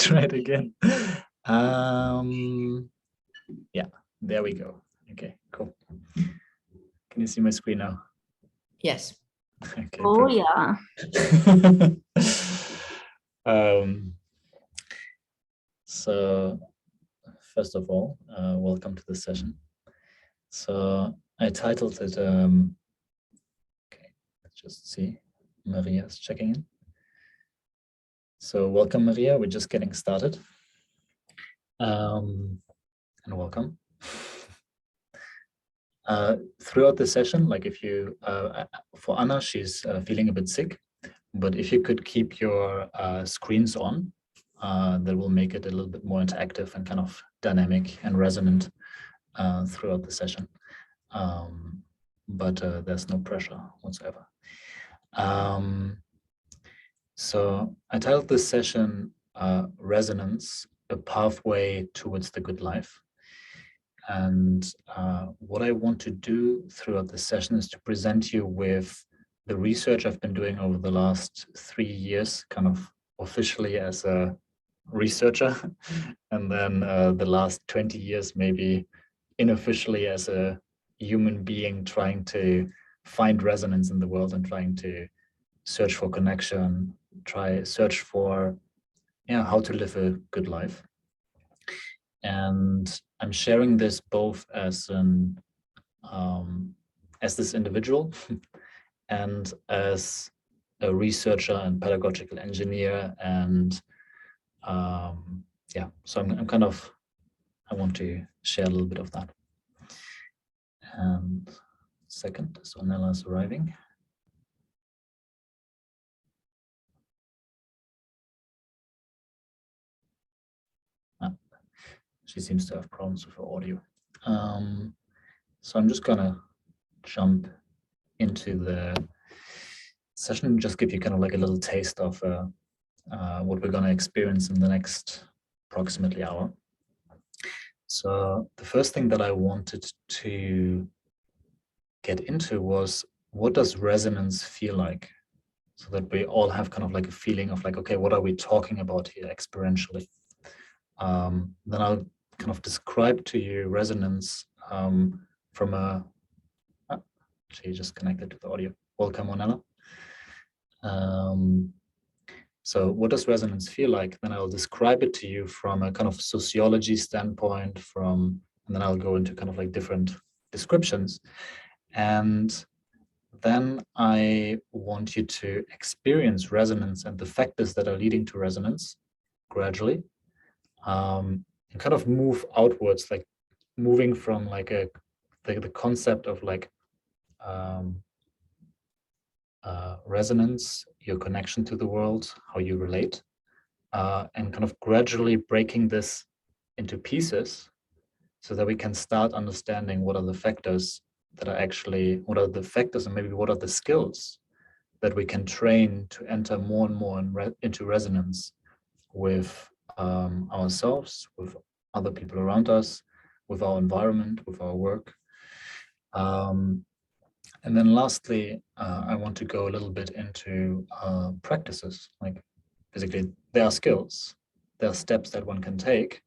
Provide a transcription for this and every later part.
try it again. Yeah, there we go. Okay, cool. Can you see my screen now? Yes. Okay, Oh, perfect. yeah. So first of all, welcome to the session. So I titled it, okay, let's just see, Maria's checking in. So welcome, Maria, we're just getting started. And welcome. Throughout the session, like if you, for Anna, she's feeling a bit sick, but if you could keep your screens on, that will make it a little bit more interactive and kind of dynamic and resonant throughout the session. But there's no pressure whatsoever. So I titled this session Resonance, a Pathway Towards the Good Life. And what I want to do throughout this session is to present you with the research I've been doing over the last 3 years, kind of officially as a researcher, and then the last 20 years maybe unofficially as a human being trying to find resonance in the world and trying to search for connection, search for how to live a good life. And I'm sharing this both as an as this individual and as a researcher and pedagogical engineer, and yeah, so I'm kind of, I want to share a little bit of that. And second, so Nella's arriving. She seems to have problems with her audio. So I'm just gonna jump into the session and just give you kind of like a little taste of what we're gonna experience in the next approximately hour. So the first thing that I wanted to get into was, what does resonance feel like? So that we all have kind of like a feeling of like, okay, what are we talking about here experientially? Then I'll kind of describe to you resonance from a, she just connected to the audio. Welcome, Onella. So what does resonance feel like? Then I'll describe it to you from a kind of sociology standpoint, and then I'll go into kind of like different descriptions. And then I want you to experience resonance and the factors that are leading to resonance gradually, and kind of move outwards, like moving from like the concept of like resonance, your connection to the world, how you relate, and kind of gradually breaking this into pieces so that we can start understanding what are the factors that are actually, what are the factors and maybe what are the skills that we can train to enter more and more into resonance with ourselves, with other people around us, with our environment, with our work. And then lastly, I want to go a little bit into practices. Like basically, there are skills, there are steps that one can take,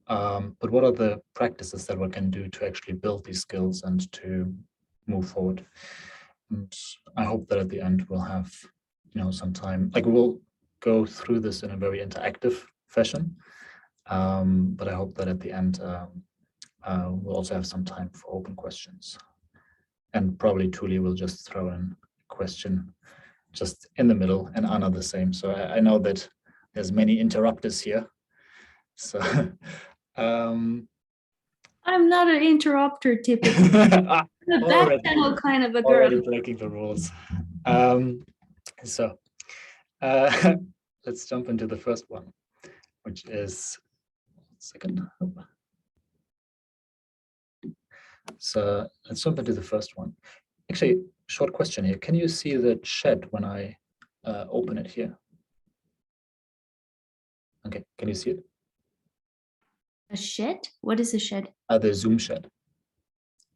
but what are the practices that one can do to actually build these skills and to move forward? And I hope that at the end we'll have, some time, like we'll go through this in a very interactive fashion, but I hope that at the end we'll also have some time for open questions. And probably Tuli will just throw in a question just in the middle, and Anna the same. So I know that there's many interrupters here. So I'm not an interrupter typically. the That kind of a girl. Already breaking the rules. So let's jump into the first one, which is, second. So let's jump into the first one. Actually, short question here. Can you see the chat when I open it here? Okay, can you see it? A shed? What is a shed? The Zoom chat.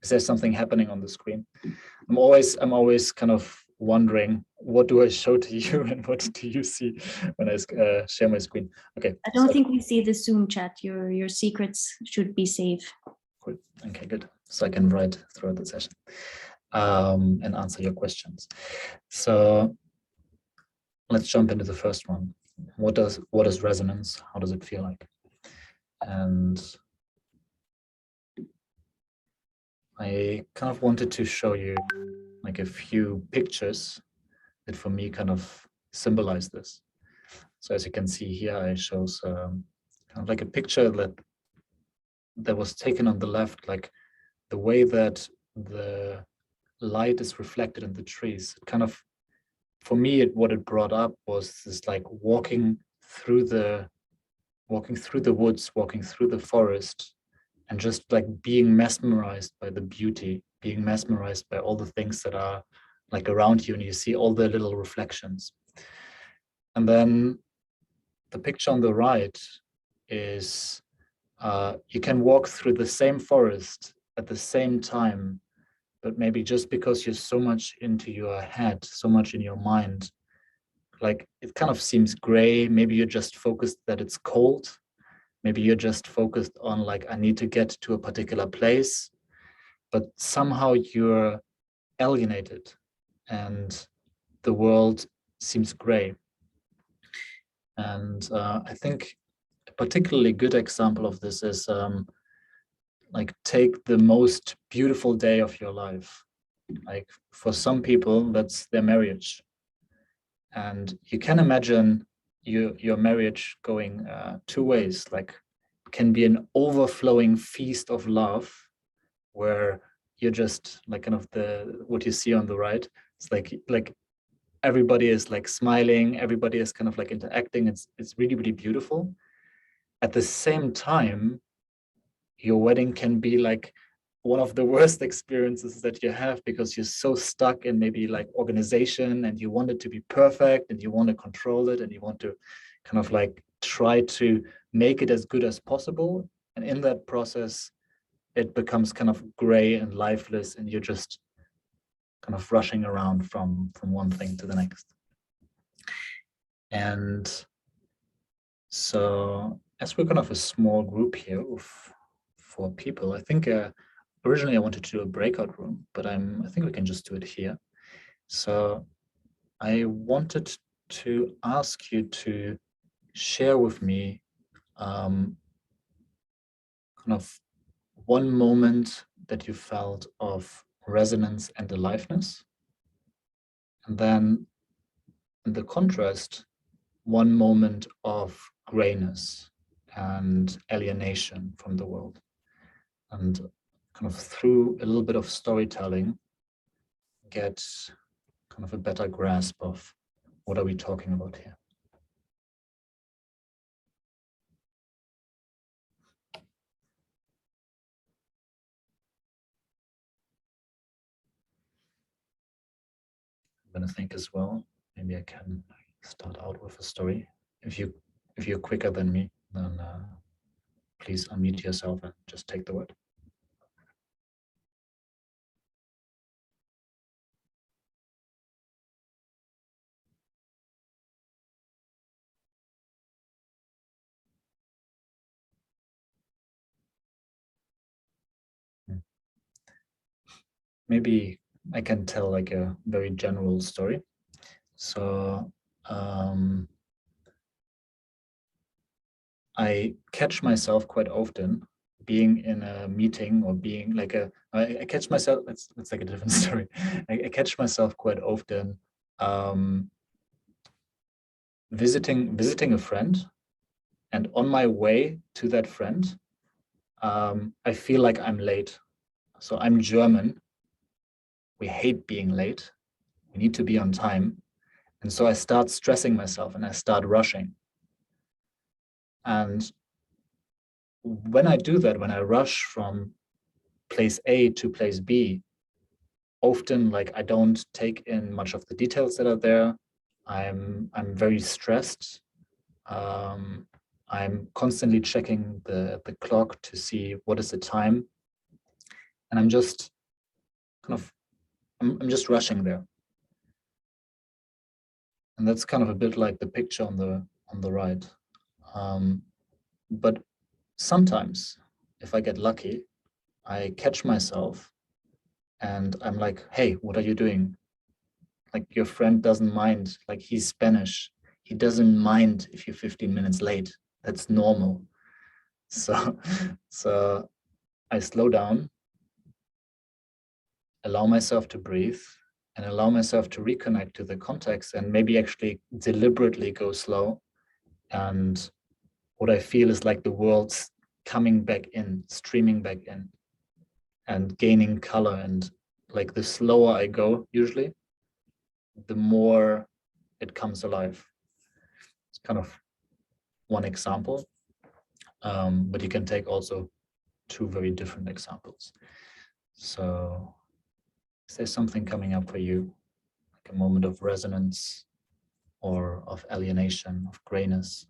Is there something happening on the screen? I'm always kind of wondering, what do I show to you and what do you see when I share my screen? Okay. I don't think we see the Zoom chat. Your secrets should be safe. Cool. Okay, good. So I can write throughout the session and answer your questions. So let's jump into the first one. What is resonance? How does it feel like? And I kind of wanted to show you like a few pictures that for me kind of symbolize this. So as you can see here, I show kind of like a picture that was taken on the left, like the way that the light is reflected in the trees. It kind of, for me, what it brought up was this like walking through the woods, walking through the forest, and just like being mesmerized by the beauty, being mesmerized by all the things that are like around you, and you see all the little reflections. And then the picture on the right is you can walk through the same forest at the same time, but maybe just because you're so much into your head, so much in your mind, like it kind of seems gray. Maybe you're just focused that it's cold. Maybe you're just focused on like, I need to get to a particular place, but somehow you're alienated and the world seems gray. And I think a particularly good example of this is like take the most beautiful day of your life. Like for some people, that's their marriage. And you can imagine your marriage going two ways, like can be an overflowing feast of love where you're just like kind of what you see on the right. It's like everybody is like smiling, everybody is kind of like interacting. It's really, really beautiful. At the same time, your wedding can be like one of the worst experiences that you have because you're so stuck in maybe like organization and you want it to be perfect and you want to control it and you want to kind of like try to make it as good as possible. And in that process, it becomes kind of gray and lifeless and you're just kind of rushing around from one thing to the next. And so as we're kind of a small group here of 4 people, I think originally I wanted to do a breakout room, but I think we can just do it here. So I wanted to ask you to share with me kind of one moment that you felt of resonance and aliveness. And then in the contrast, one moment of grayness and alienation from the world. And kind of through a little bit of storytelling, get kind of a better grasp of what are we talking about here. I'm going to think as well. Maybe I can start out with a story. If you're quicker than me, then please unmute yourself and just take the word. Maybe I can tell like a very general story. So I catch myself quite often being in a meeting or being like I catch myself, it's like a different story. I catch myself quite often visiting a friend, and on my way to that friend, I feel like I'm late. So I'm German. We hate being late. We need to be on time. And so I start stressing myself and I start rushing. And when I do that, when I rush from place A to place B, often like I don't take in much of the details that are there. I'm very stressed. I'm constantly checking the clock to see what is the time. And I'm just kind of, I'm just rushing there. And that's kind of a bit like the picture on the right. But sometimes, if I get lucky, I catch myself and I'm like, hey, what are you doing? Like, your friend doesn't mind, like, he's Spanish. He doesn't mind if you're 15 minutes late. That's normal. So, so I slow down, allow myself to breathe, and allow myself to reconnect to the context, and maybe actually deliberately go slow. And what I feel is like the world's coming back in, streaming back in, and gaining color. And like, the slower I go, usually, the more it comes alive. It's kind of one example, but you can take also two very different examples. So is there something coming up for you, like a moment of resonance or of alienation, of grayness?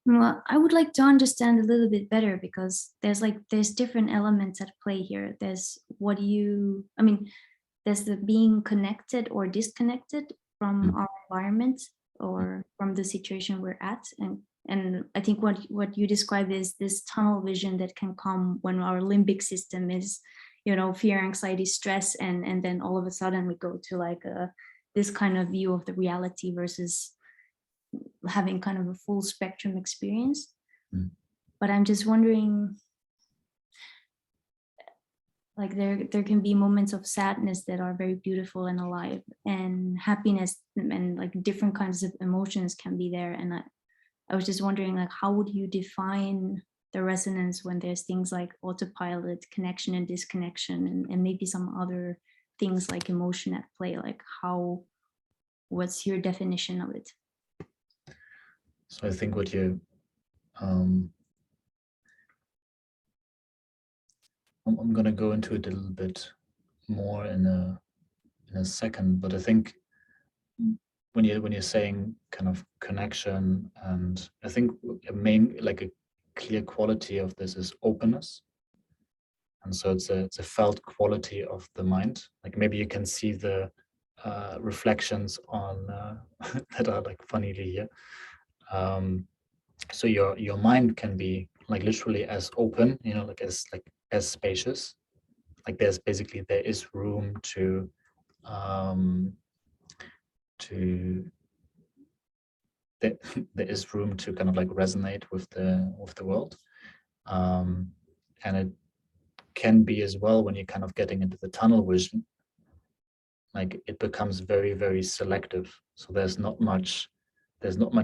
Well, I would like to understand a little bit better, because there's different elements at play here. There's there's the being connected or disconnected from our environment or from the situation we're at. And I think what you describe is this tunnel vision that can come when our limbic system is, fear, anxiety, stress, and then all of a sudden we go to like this kind of view of the reality versus having kind of a full spectrum experience. But I'm just wondering, like there can be moments of sadness that are very beautiful and alive, and happiness, and like different kinds of emotions can be there. And I was just wondering, like, how would you define the resonance when there's things like autopilot, connection and disconnection, and maybe some other things like emotion at play? Like, what's your definition of it? So I think what you, I'm going to go into it a little bit more in a second, but I think when you're saying kind of connection, and I think a clear quality of this is openness. And so it's a felt quality of the mind. Like, maybe you can see the reflections on that are like funnily here. So your mind can be like literally as open, like as spacious. Like, there is room to there, there is room to kind of like resonate with the world. And it can be as well, when you're kind of getting into the tunnel vision, like it becomes very, very selective. So there's not much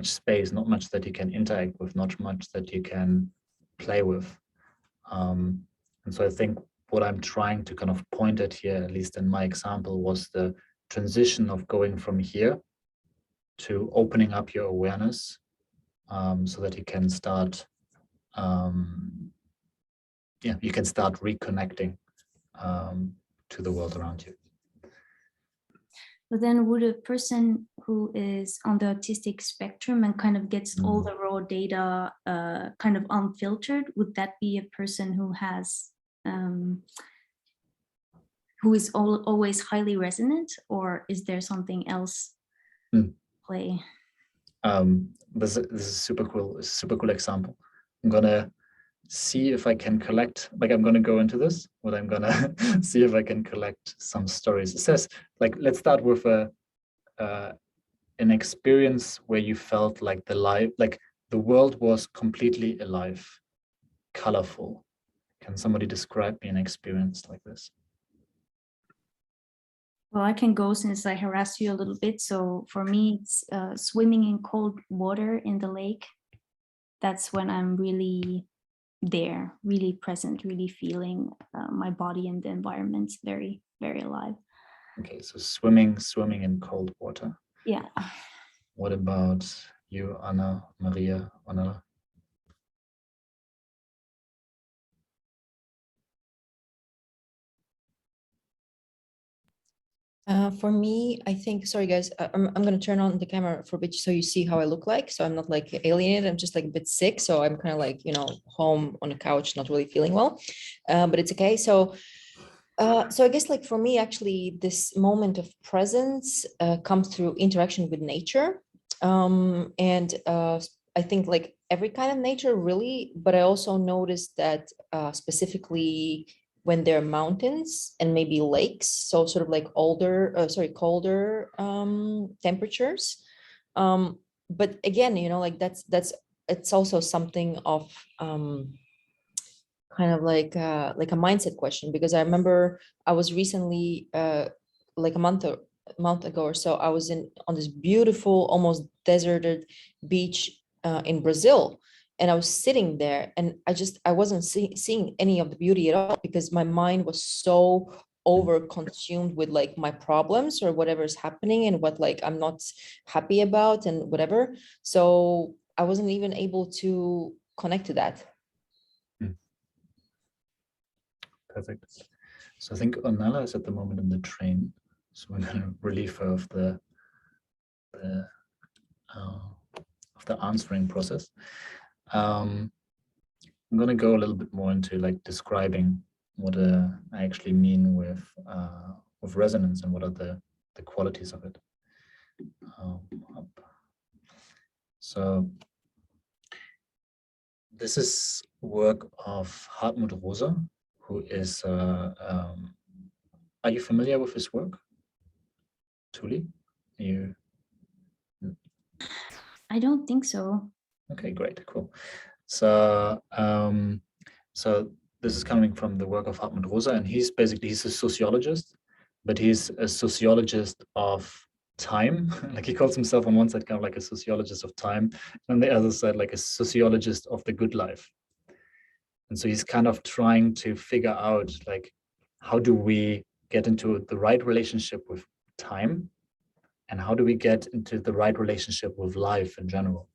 space, not much that you can interact with, not much that you can play with. And so I think what I'm trying to kind of point at here, at least in my example, was the transition of going from here to opening up your awareness, so that you can start, you can start reconnecting to the world around you. But then would a person who is on the autistic spectrum and kind of gets all the raw data kind of unfiltered, would that be a person who has who is always highly resonant, or is there something else play? This is super cool. It's a super cool example. I'm gonna see if I can collect, like, I'm gonna go into this, but I'm gonna see if I can collect some stories. It says, like, let's start with an experience where you felt like the world was completely alive, colorful. Can somebody describe me an experience like this? Well, I can go since I harassed you a little bit. So for me, it's swimming in cold water in the lake. That's when I'm really there, really present, really feeling my body and the environment very, very alive. Okay, so swimming in cold water. Yeah. What about you, Anna, Maria, Anna? For me, I think, sorry guys, I'm going to turn on the camera for a bit so you see how I look like. So I'm not like alienated, I'm just like a bit sick. So I'm kind of like, home on the couch, not really feeling well, but it's okay. So So I guess like for me, actually, this moment of presence comes through interaction with nature. And I think like every kind of nature really, but I also noticed that specifically when there are mountains and maybe lakes, so sort of like colder temperatures. But again, like that's it's also something of kind of like a mindset question, because I remember I was recently like a month ago or so, I was in on this beautiful almost deserted beach in Brazil, and I was sitting there and I wasn't seeing any of the beauty at all because my mind was so over consumed with like my problems or whatever is happening and what like I'm not happy about and whatever, so I wasn't even able to connect to that. Perfect. So I think Ornella is at the moment in the train, so we're going to relieve her the of the answering process. I'm going to go a little bit more into like describing what I actually mean with resonance and what are the qualities of it. So this is work of Hartmut Rosa, who is. Are you familiar with his work, Tuli? You? I don't think so. Okay, great, cool. So, so this is coming from the work of Hartmut Rosa, and he's a sociologist, but he's a sociologist of time. Like he calls himself on one side kind of like a sociologist of time, and on the other side like a sociologist of the good life. And so he's kind of trying to figure out like how do we get into the right relationship with time, and how do we get into the right relationship with life in general.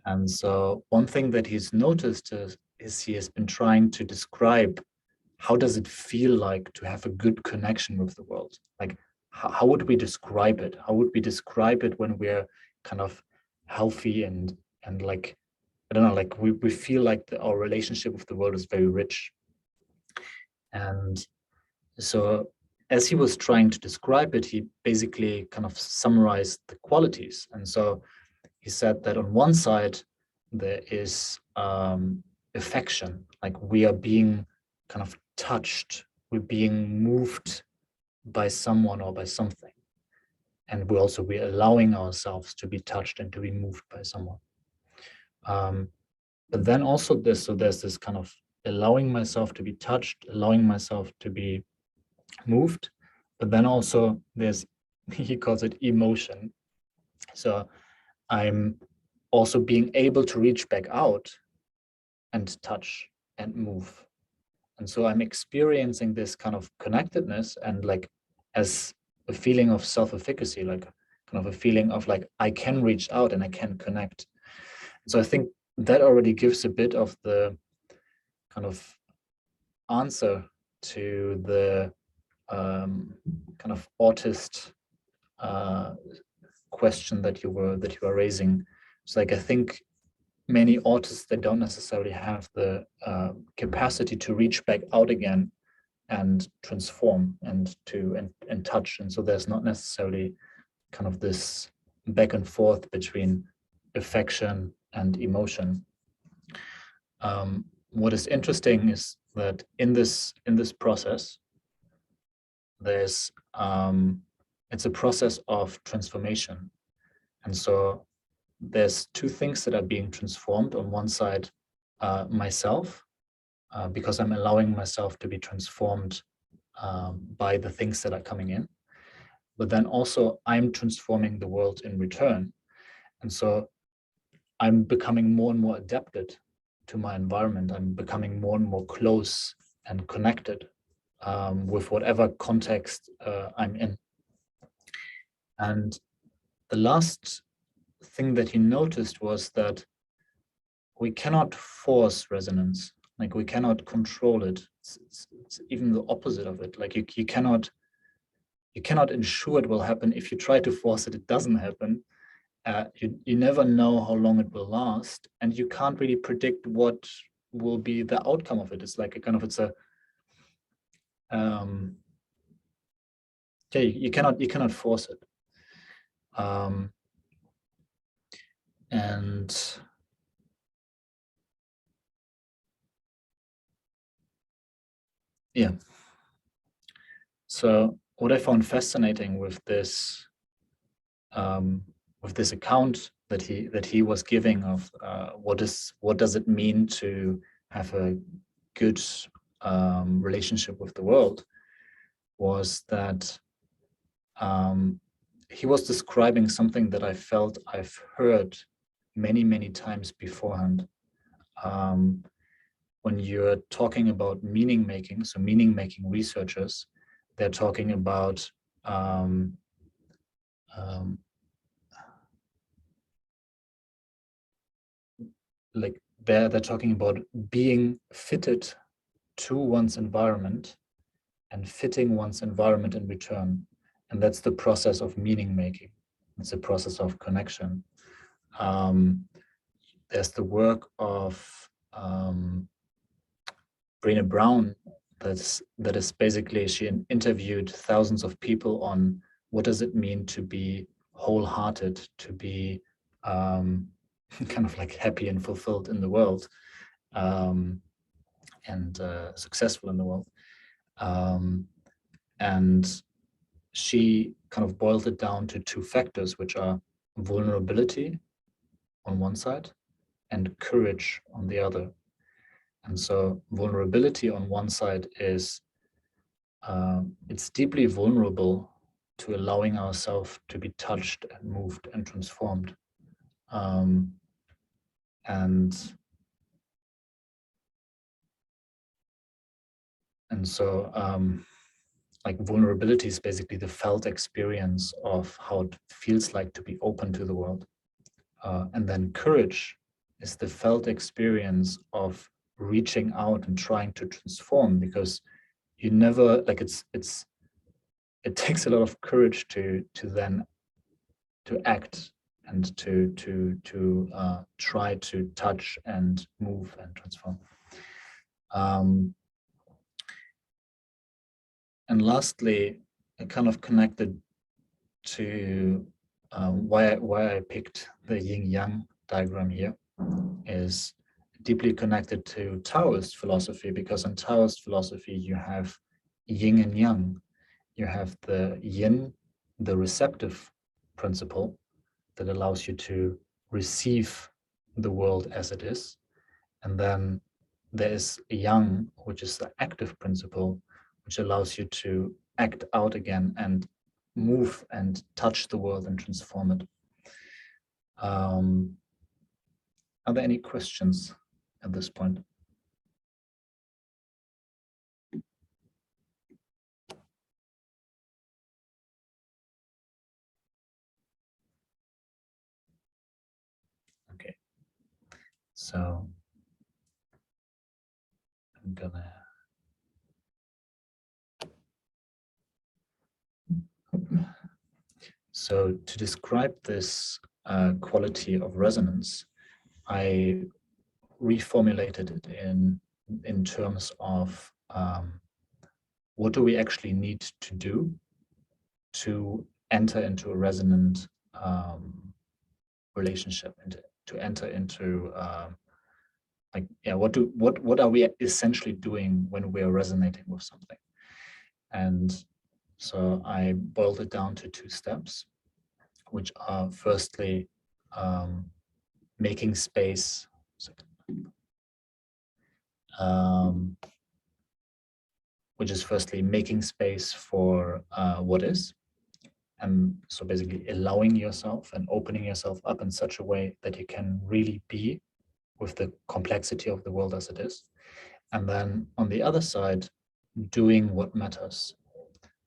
And so one thing that he's noticed is he has been trying to describe how does it feel like to have a good connection with the world? Like, how would we describe it? How would we describe it when we're kind of healthy and like, I don't know, like we feel like our relationship with the world is very rich. And so as he was trying to describe it, he basically kind of summarized the qualities. And so he said that on one side, there is affection, like we are being kind of touched, we're being moved by someone or by something. And we're allowing ourselves to be touched and to be moved by someone. But then also there's this kind of allowing myself to be touched, allowing myself to be moved, but then also there's, he calls it emotion. So I'm also being able to reach back out and touch and move. And so I'm experiencing this kind of connectedness and like as a feeling of self-efficacy, like kind of a feeling of like I can reach out and I can connect. So I think that already gives a bit of the kind of answer to the kind of autist question that you were raising. It's like I think many autists that don't necessarily have the capacity to reach back out again and transform and touch, and so there's not necessarily kind of this back and forth between affection and emotion. What is interesting is that in this process, there's it's a process of transformation, and so there's two things that are being transformed. On one side, myself, because I'm allowing myself to be transformed by the things that are coming in, but then also I'm transforming the world in return, and so I'm becoming more and more adapted to my environment. I'm becoming more and more close and connected with whatever context I'm in. And the last thing that he noticed was that we cannot force resonance, like we cannot control it. It's even the opposite of it. Like you cannot ensure it will happen. If you try to force it, it doesn't happen. You never know how long it will last, and you can't really predict what will be the outcome of it. It's like a kind of yeah, you cannot force it. And yeah, so what I found fascinating with this account that he was giving of what does it mean to have a good relationship with the world, was that he was describing something that I felt I've heard many times beforehand. When you're talking about meaning making, so meaning making researchers, they're talking about like they're talking about being fitted to one's environment and fitting one's environment in return. And that's the process of meaning making. It's a process of connection. There's the work of Brené Brown that is basically, she interviewed thousands of people on what does it mean to be wholehearted, to be kind of like happy and fulfilled in the world, and successful in the world. And she kind of boiled it down to two factors, which are vulnerability on one side and courage on the other. And so vulnerability on one side is it's deeply vulnerable to allowing ourselves to be touched and moved and transformed. And so like vulnerability is basically the felt experience of how it feels like to be open to the world. And then courage is the felt experience of reaching out and trying to transform, because you never, like it takes a lot of courage to then to act and to try to touch and move and transform. And lastly, I kind of connected to why I picked the yin-yang diagram here, is deeply connected to Taoist philosophy, because in Taoist philosophy you have yin and yang. You have the yin, the receptive principle that allows you to receive the world as it is. And then there is yang, which is the active principle, which allows you to act out again and move and touch the world and transform it. Are there any questions at this point? Okay, so I'm gonna So to describe this quality of resonance, I reformulated it in terms of what do we actually need to do to enter into a resonant relationship, and to enter into like, yeah, what are we essentially doing when we're resonating with something? And so I boiled it down to two steps, which are firstly making space, which is firstly making space for what is. And so basically allowing yourself and opening yourself up in such a way that you can really be with the complexity of the world as it is. And then on the other side, doing what matters.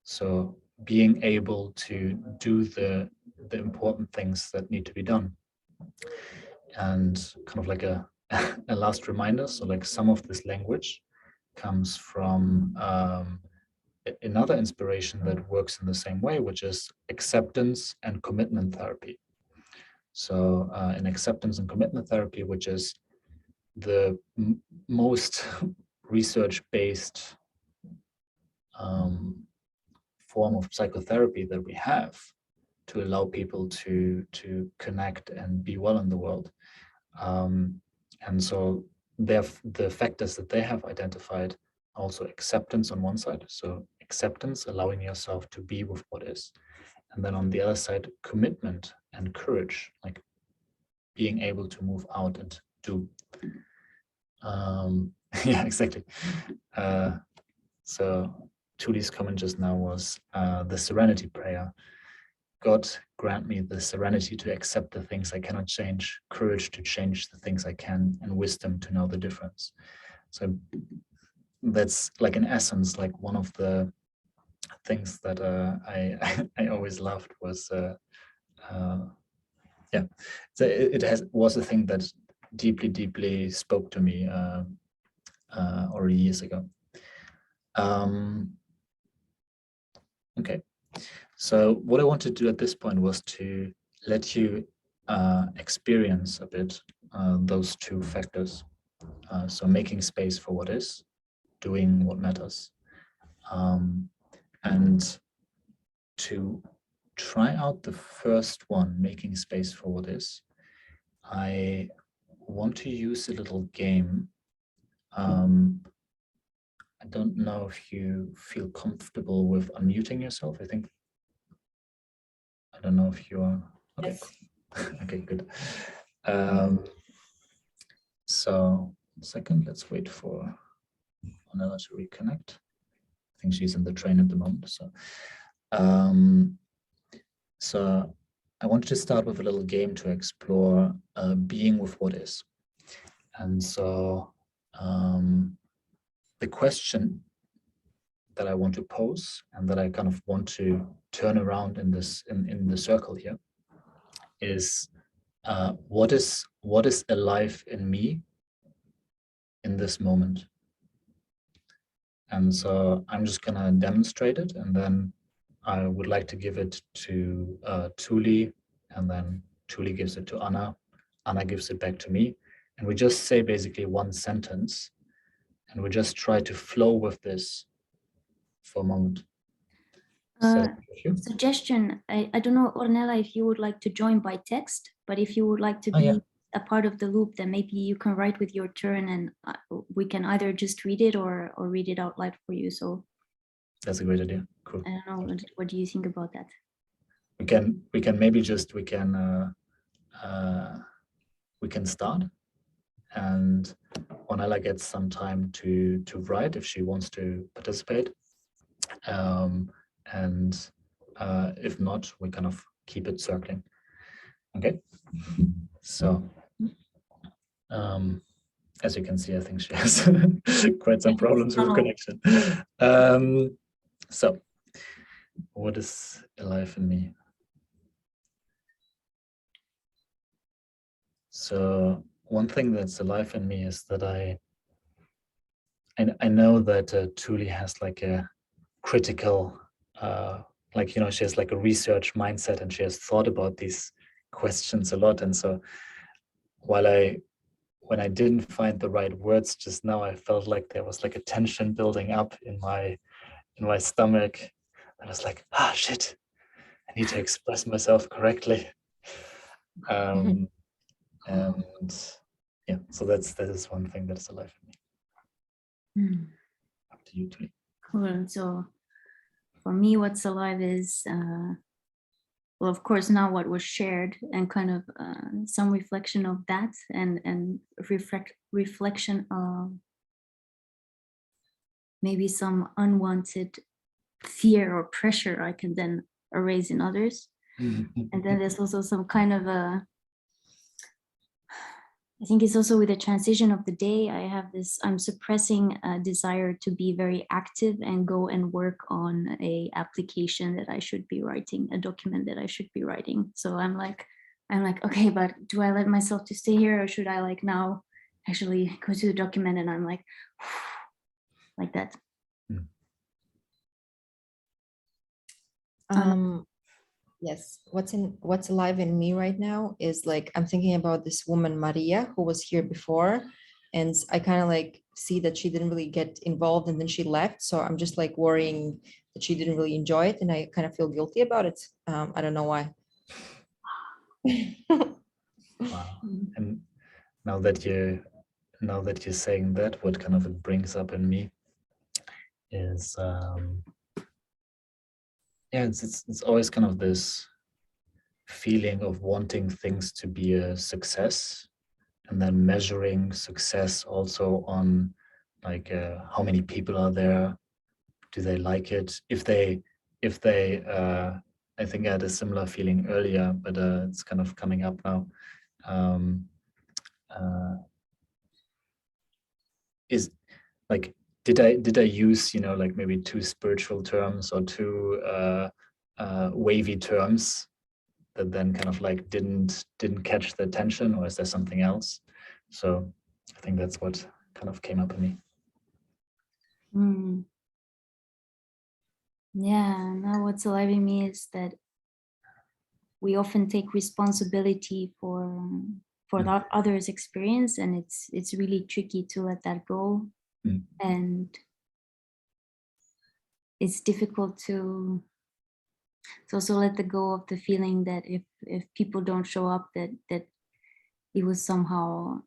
So being able to do the important things that need to be done. And kind of like a last reminder, so like some of this language comes from another inspiration that works in the same way, which is acceptance and commitment therapy. So in acceptance and commitment therapy, which is the most research-based form of psychotherapy that we have to allow people to connect and be well in the world. And so the factors that they have identified, also acceptance on one side. So acceptance, allowing yourself to be with what is. And then on the other side, commitment and courage, like being able to move out and do. Yeah, exactly. So Tuli's comment just now was the serenity prayer. God, grant me the serenity to accept the things I cannot change, courage to change the things I can, and wisdom to know the difference. So that's like, in essence, like one of the things that I always loved was, yeah, so it was a thing that deeply spoke to me already years ago. Okay. So what I want to do at this point was to let you experience a bit those two factors. So making space for what is, doing what matters. And to try out the first one, making space for what is, I want to use a little game. I don't know if you feel comfortable with unmuting yourself. I don't know if you are. Okay, Yes. cool. Okay, good. So, second, let's wait for Ornella to reconnect. I think she's in the train at the moment. So I wanted to start with a little game to explore being with what is. And so the question that I want to pose and that I kind of want to turn around in this in the circle here is what is alive in me in this moment. And so I'm just gonna demonstrate it, and then I would like to give it to Tuli, and then Tuli gives it to Anna. Anna gives it back to me, and we just say basically one sentence, and we just try to flow with this for a moment. Suggestion, I don't know, Ornella, if you would like to join by text, but if you would like to be yeah, a part of the loop, then maybe you can write with your turn, and we can either just read it or read it out loud for you. So that's a great idea. Cool. I don't know, what do you think about that? We can maybe just we can start, and Ornella gets some time to write if she wants to participate, and if not, we kind of keep it circling. Okay, so as you can see, I think she has quite some problems with connection. So what is alive in me? So one thing that's alive in me is that I know that Tuli has like a critical, like, you know, she has like a research mindset, and she has thought about these questions a lot. And so when I didn't find the right words just now, I felt like there was like a tension building up in my stomach. I was like, shit, I need to express myself correctly. And yeah, so that is one thing that is alive in me. Up to you, Tuli. Cool. So for me, what's alive is, well, of course, now what was shared, and kind of some reflection of that, and reflection of maybe some unwanted fear or pressure I can then erase in others. And then there's also some kind of I think it's also with the transition of the day, I'm suppressing a desire to be very active and go and work on a application that I should be writing, a document that I should be writing. So I'm like, okay, but do I let myself to stay here, or should I like now actually go to the document? And I'm like that. Yes, what's alive in me right now is like, I'm thinking about this woman Maria who was here before, and I kind of like see that she didn't really get involved and then she left. So I'm just like worrying that she didn't really enjoy it, and I kind of feel guilty about it. I don't know why. Wow. And now that you're saying that, what kind of it brings up in me is yeah, it's always kind of this feeling of wanting things to be a success, and then measuring success also on like how many people are there, do they like it, if they I think I had a similar feeling earlier, but it's kind of coming up now. Uh, is like, did I use, you know, like maybe too spiritual terms or too wavy terms that then kind of like didn't catch the attention, or is there something else? So I think that's what kind of came up in me. Yeah, now what's alive in me is that we often take responsibility for that others' experience, and it's really tricky to let that go. And it's difficult to also let the go of the feeling that if people don't show up, that it was somehow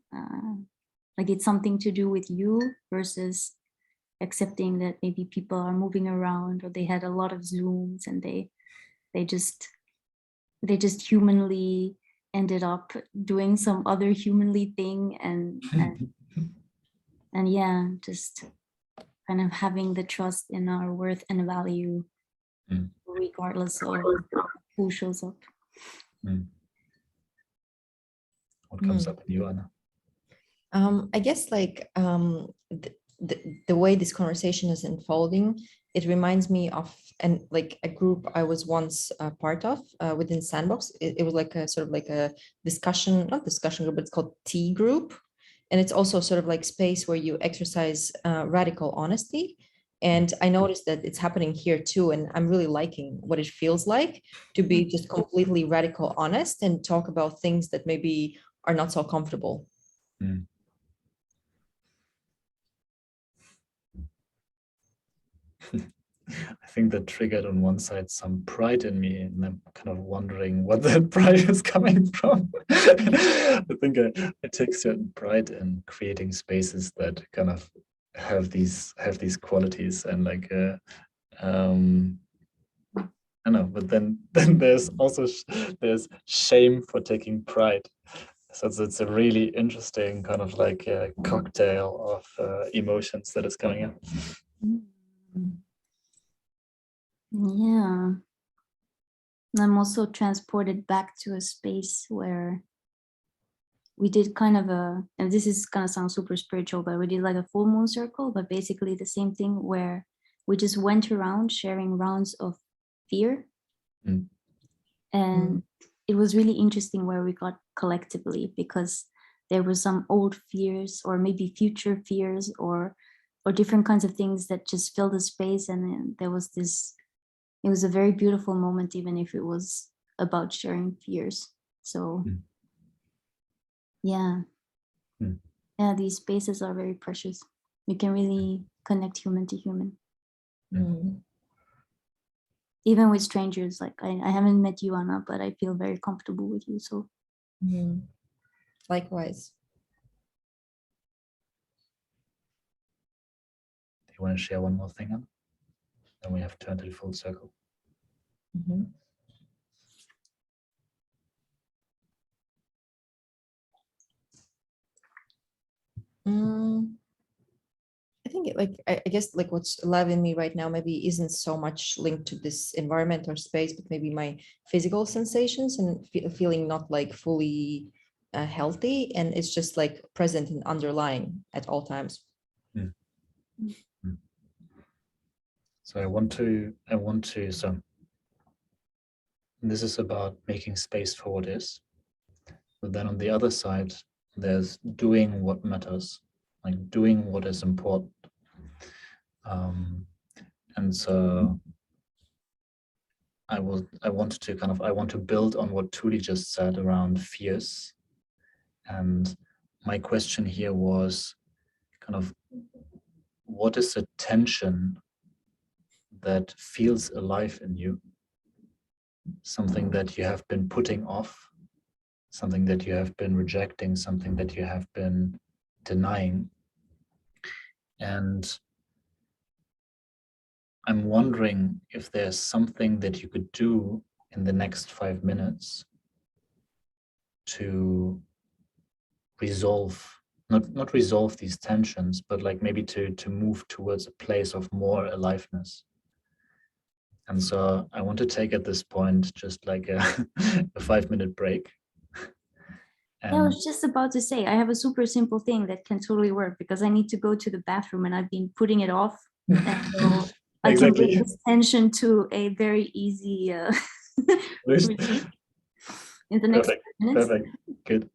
like it's something to do with you, versus accepting that maybe people are moving around, or they had a lot of Zooms and they just humanly ended up doing some other humanly thing, and yeah, just kind of having the trust in our worth and value regardless of who shows up. What comes up in you, Anna? I guess like the way this conversation is unfolding, it reminds me of like a group I was once a part of within Sandbox. It was like a sort of like a discussion, not discussion group, but it's called Tea Group. And it's also sort of like space where you exercise radical honesty. And I noticed that it's happening here too. And I'm really liking what it feels like to be just completely radical honest and talk about things that maybe are not so comfortable. I think that triggered on one side some pride in me, and I'm kind of wondering what that pride is coming from. I think I take certain pride in creating spaces that kind of have these qualities, and like I know, but then there's also there's shame for taking pride. So it's a really interesting kind of like a cocktail of emotions that is coming up. Yeah. I'm also transported back to a space where we did kind of and this is gonna sound super spiritual, but we did like a full moon circle, but basically the same thing, where we just went around sharing rounds of fear. And it was really interesting where we got collectively, because there were some old fears or maybe future fears or different kinds of things that just filled the space. And then there was this, it was a very beautiful moment, even if it was about sharing fears. So yeah, these spaces are very precious. You can really connect human to human. Even with strangers, like I haven't met you, Anna, but I feel very comfortable with you. So likewise. Do you want to share one more thing, Anna? Then we have turned it full circle. I think I guess like what's alive in me right now maybe isn't so much linked to this environment or space, but maybe my physical sensations and feeling not like fully healthy, and it's just like present and underlying at all times. So I want to so this is about making space for what is, but then on the other side there's doing what matters, like doing what is important. And so I want to build on what Tuli just said around fears. And my question here was kind of what is the tension that feels alive in you, something that you have been putting off, something that you have been rejecting, something that you have been denying. And I'm wondering if there's something that you could do in the next 5 minutes to resolve, not resolve these tensions, but like maybe to move towards a place of more aliveness. And so I want to take at this point just like a 5-minute break. Yeah, I was just about to say, I have a super simple thing that can totally work because I need to go to the bathroom and I've been putting it off. And so I can bring this tension to a very easy routine in the next Perfect. 5 minutes. Perfect. Good.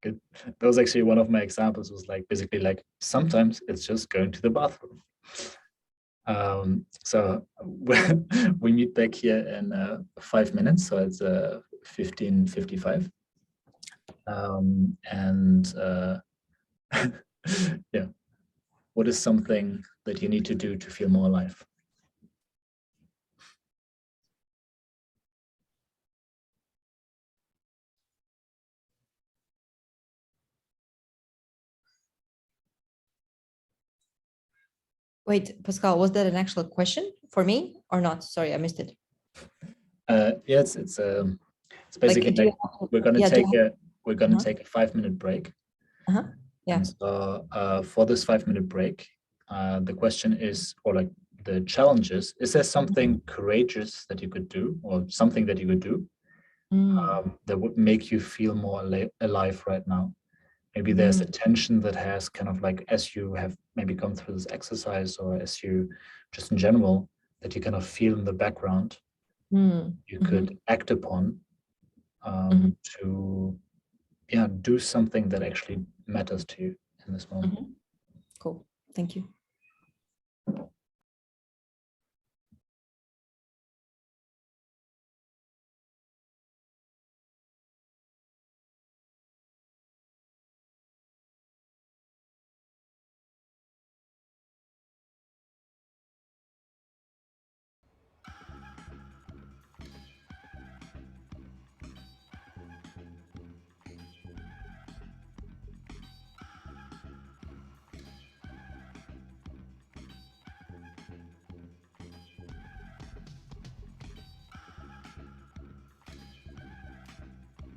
Good. That was actually one of my examples, was like basically like sometimes it's just going to the bathroom. So we meet back here in 5 minutes, so it's 15:55. Yeah, what is something that you need to do to feel more alive? Wait, Pascal, was that an actual question for me or not? Sorry, I missed it. Yeah, it's basically like we're gonna take a 5-minute break. Yeah. And so for this 5-minute break, the question is, or like the challenge is there something courageous that you could do, or something that you could do that would make you feel more alive right now? Maybe there's a tension that has kind of like, as you have maybe gone through this exercise, or as you just in general, that you kind of feel in the background, you could act upon to do something that actually matters to you in this moment. Cool. Thank you.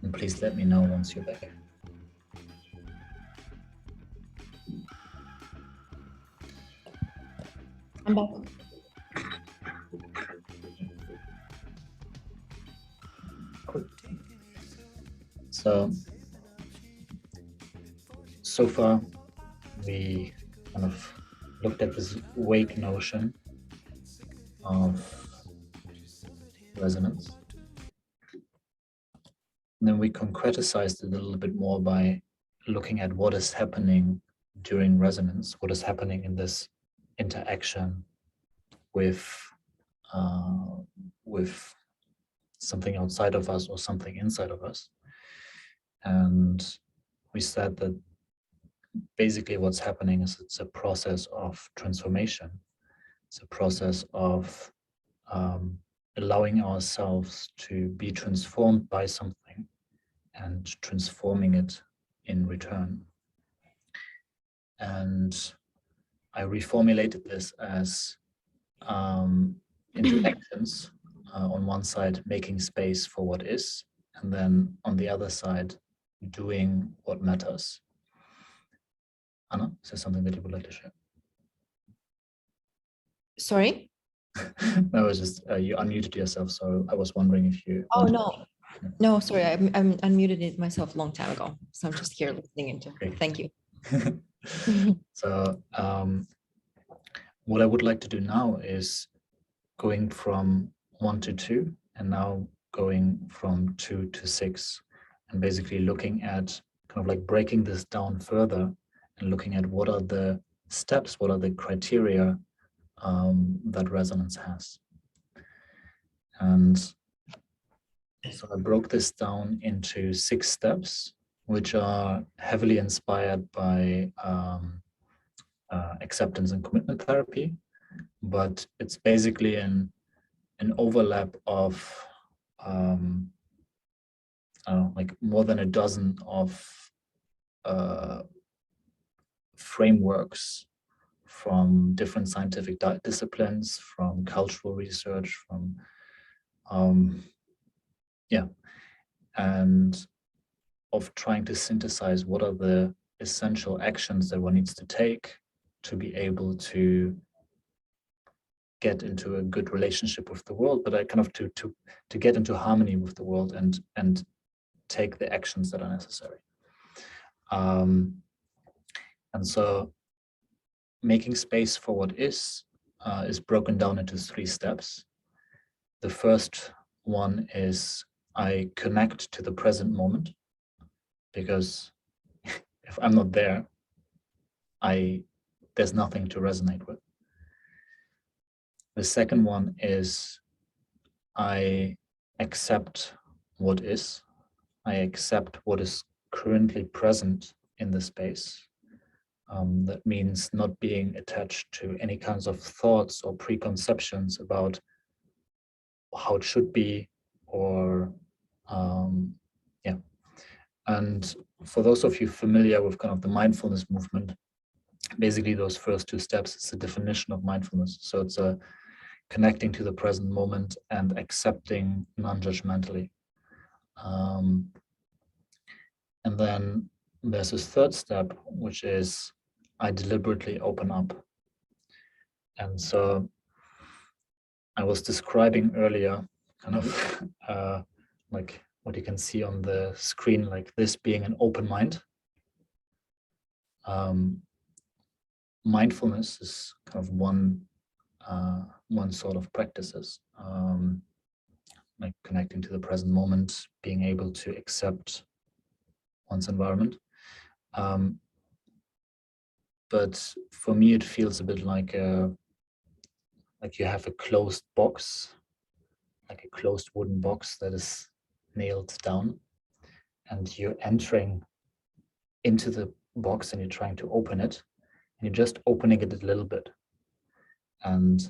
And please let me know once you're back. I'm back. Cool. So far, we kind of looked at this vague notion of resonance. And then we concretized it a little bit more by looking at what is happening during resonance, what is happening in this interaction with something outside of us or something inside of us. And we said that basically what's happening is it's a process of transformation. It's a process of allowing ourselves to be transformed by something and transforming it in return. And I reformulated this as into actions. On one side, making space for what is, and then on the other side, doing what matters. Anna, is there something that you would like to share? Sorry? No, it's just you unmuted yourself, so I was wondering if you. Oh, no. No, sorry, I'm unmuted it myself a long time ago. So I'm just here listening into. Okay. Thank you. So what I would like to do now is going from 1 to 2, and now going from 2 to 6, and basically looking at kind of like breaking this down further and looking at what are the steps, what are the criteria that resonance has. And so I broke this down into 6 steps, which are heavily inspired by acceptance and commitment therapy, but it's basically an overlap of like more than a dozen of frameworks from different scientific disciplines, from cultural research, from and of trying to synthesize what are the essential actions that one needs to take to be able to get into a good relationship with the world, but I kind of to get into harmony with the world and take the actions that are necessary. And so making space for what is broken down into 3 steps. The first one is I connect to the present moment, because if I'm not there, there's nothing to resonate with. The second one is I accept what is. I accept what is currently present in the space. That means not being attached to any kinds of thoughts or preconceptions about how it should be, or And for those of you familiar with kind of the mindfulness movement, basically those first 2 steps is the definition of mindfulness. So it's a connecting to the present moment and accepting non-judgmentally. And then there's this 3rd step, which is I deliberately open up. And so I was describing earlier kind of like what you can see on the screen, like this being an open mind. Mindfulness is kind of one sort of practices, like connecting to the present moment, being able to accept one's environment. But for me, it feels a bit like you have a closed box, like a closed wooden box that is nailed down, and you're entering into the box and you're trying to open it, and you're just opening it a little bit. And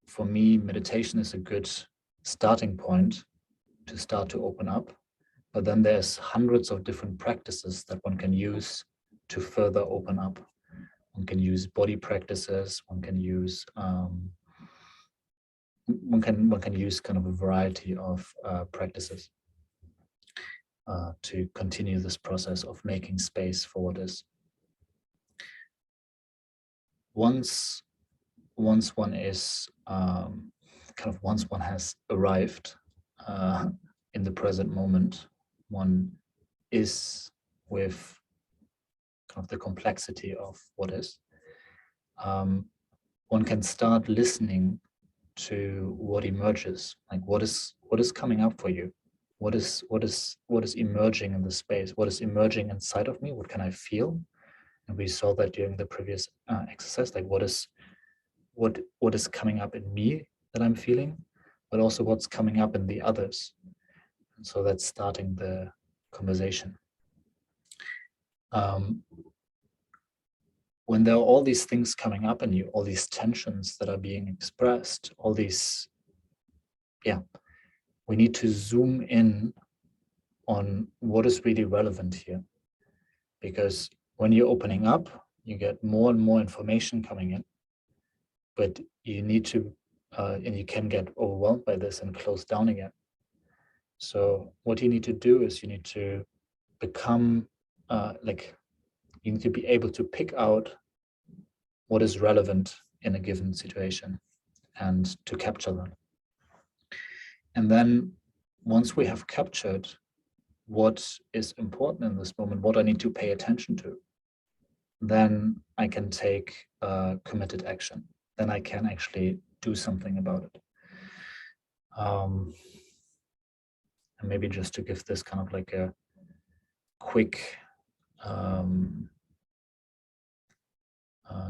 for me, meditation is a good starting point to start to open up. But then there's hundreds of different practices that one can use to further open up. One can use body practices. One can use one can use kind of a variety of practices to continue this process of making space for what is. Once one is once one has arrived in the present moment, one is with kind of the complexity of what is. One can start listening to what emerges, like what is coming up for you, what is emerging in the space, what is emerging inside of me, what can I feel? And we saw that during the previous exercise, like what is coming up in me that I'm feeling, but also what's coming up in the others. And so that's starting the conversation. When there are all these things coming up in you, all these tensions that are being expressed, all these, we need to zoom in on what is really relevant here. Because when you're opening up, you get more and more information coming in, but you need to, and you can get overwhelmed by this and close down again. So what you need to do is you need to become, you need to be able to pick out what is relevant in a given situation and to capture them. And then once we have captured what is important in this moment, what I need to pay attention to, then I can take committed action. Then I can actually do something about it. And maybe just to give this kind of like a quick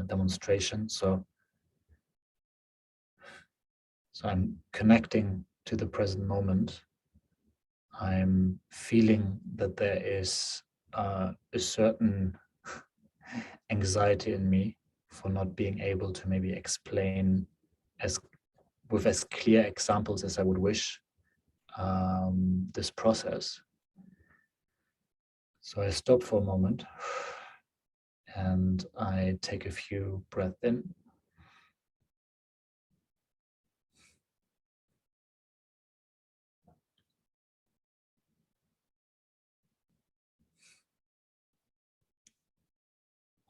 demonstration. So I'm connecting to the present moment. I'm feeling that there is a certain anxiety in me for not being able to maybe explain as with as clear examples as I would wish this process. So I stop for a moment and I take a few breaths in.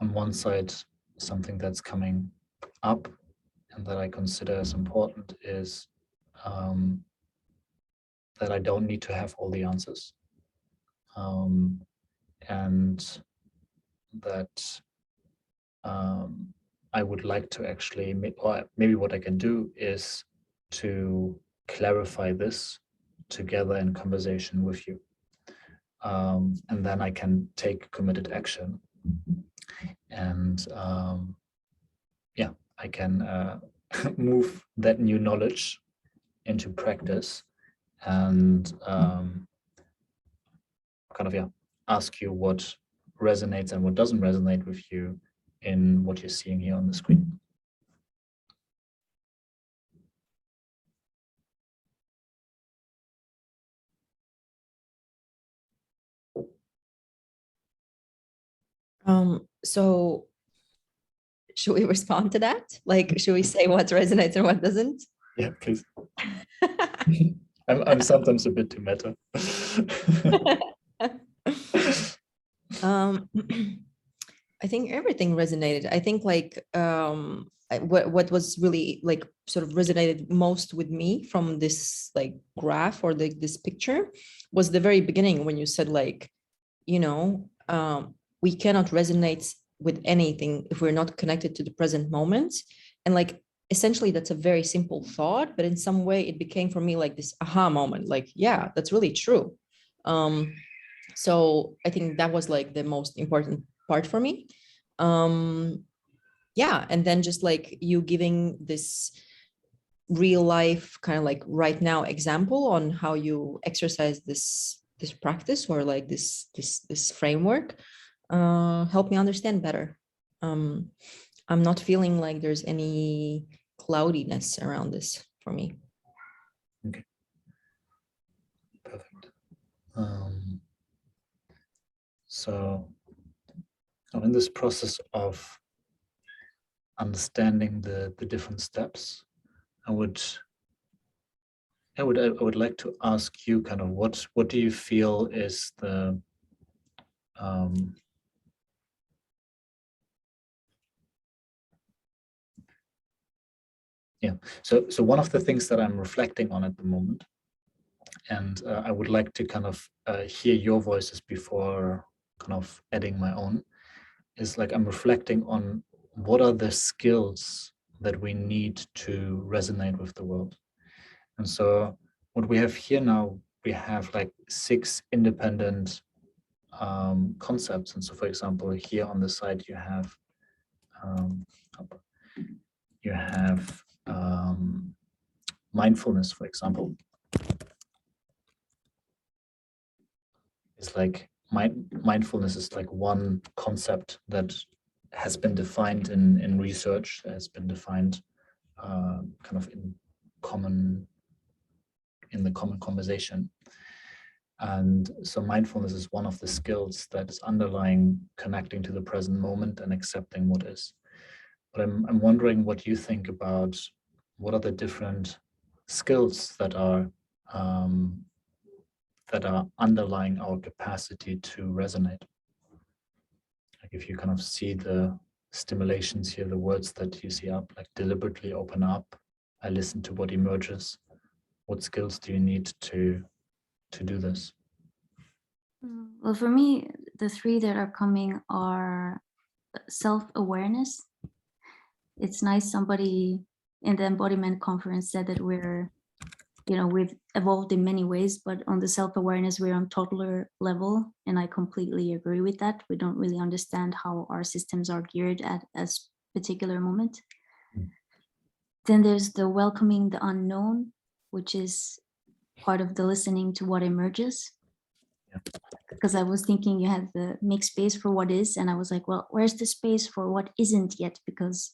On one side, something that's coming up and that I consider as important is that I don't need to have all the answers. And that I would like to actually, or maybe what I can do is to clarify this together in conversation with you. And then I can take committed action. And yeah, I can move that new knowledge into practice and kind of, yeah, ask you what resonates and what doesn't resonate with you in what you're seeing here on the screen. So should we respond to that? Like, should we say what resonates and what doesn't? Yeah, please. I'm sometimes a bit too meta. I think everything resonated. I think like what was really like sort of resonated most with me from this like graph or this picture was the very beginning when you said like, you know, we cannot resonate with anything if we're not connected to the present moment. And like essentially that's a very simple thought, but in some way it became for me like this aha moment, like, yeah, that's really true. So I think that was like the most important part for me. Yeah, and then just like you giving this real life kind of like right now example on how you exercise this practice or like this framework help me understand better. I'm not feeling like there's any cloudiness around this for me. Okay, perfect. So in this process of understanding the different steps, I would like to ask you kind of what do you feel is the yeah, so one of the things that I'm reflecting on at the moment, and I would like to kind of hear your voices before kind of adding my own, is like I'm reflecting on what are the skills that we need to resonate with the world. And so what we have here now, we have like 6 independent concepts. And so, for example, here on the side, you have mindfulness, for example. It's like mindfulness is like one concept that has been defined in research, has been defined kind of in the common conversation. And so mindfulness is one of the skills that is underlying connecting to the present moment and accepting what is. But I'm wondering what you think about what are the different skills that are underlying our capacity to resonate. Like if you kind of see the stimulations here, the words that you see up, like deliberately open up, I listen to what emerges. What skills do you need to do this? Well, for me, the 3 that are coming are self-awareness. It's nice somebody in the embodiment conference said that we've evolved in many ways, but on the self-awareness, we're on toddler level. And I completely agree with that. We don't really understand how our systems are geared at a particular moment. Then there's the welcoming the unknown, which is part of the listening to what emerges. because I was thinking you had to make space for what is, and I was like, well, where's the space for what isn't yet? Because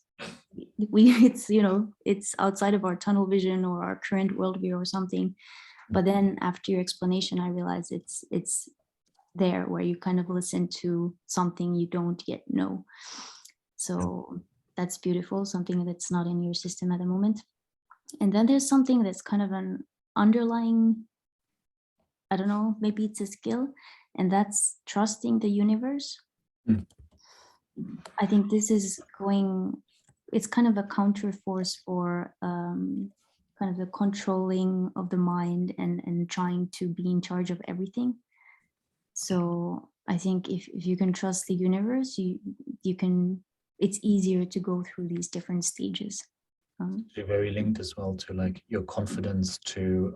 it's, you know, it's outside of our tunnel vision or our current worldview or something. But then after your explanation, I realized it's there where you kind of listen to something you don't yet know. So that's beautiful, something that's not in your system at the moment. And then there's something that's kind of an underlying, I don't know, maybe it's a skill, and that's trusting the universe. Mm. I think this is going, it's kind of a counter force for kind of the controlling of the mind and trying to be in charge of everything. So I think if you can trust the universe, you can, it's easier to go through these different stages. You're very linked as well to like your confidence to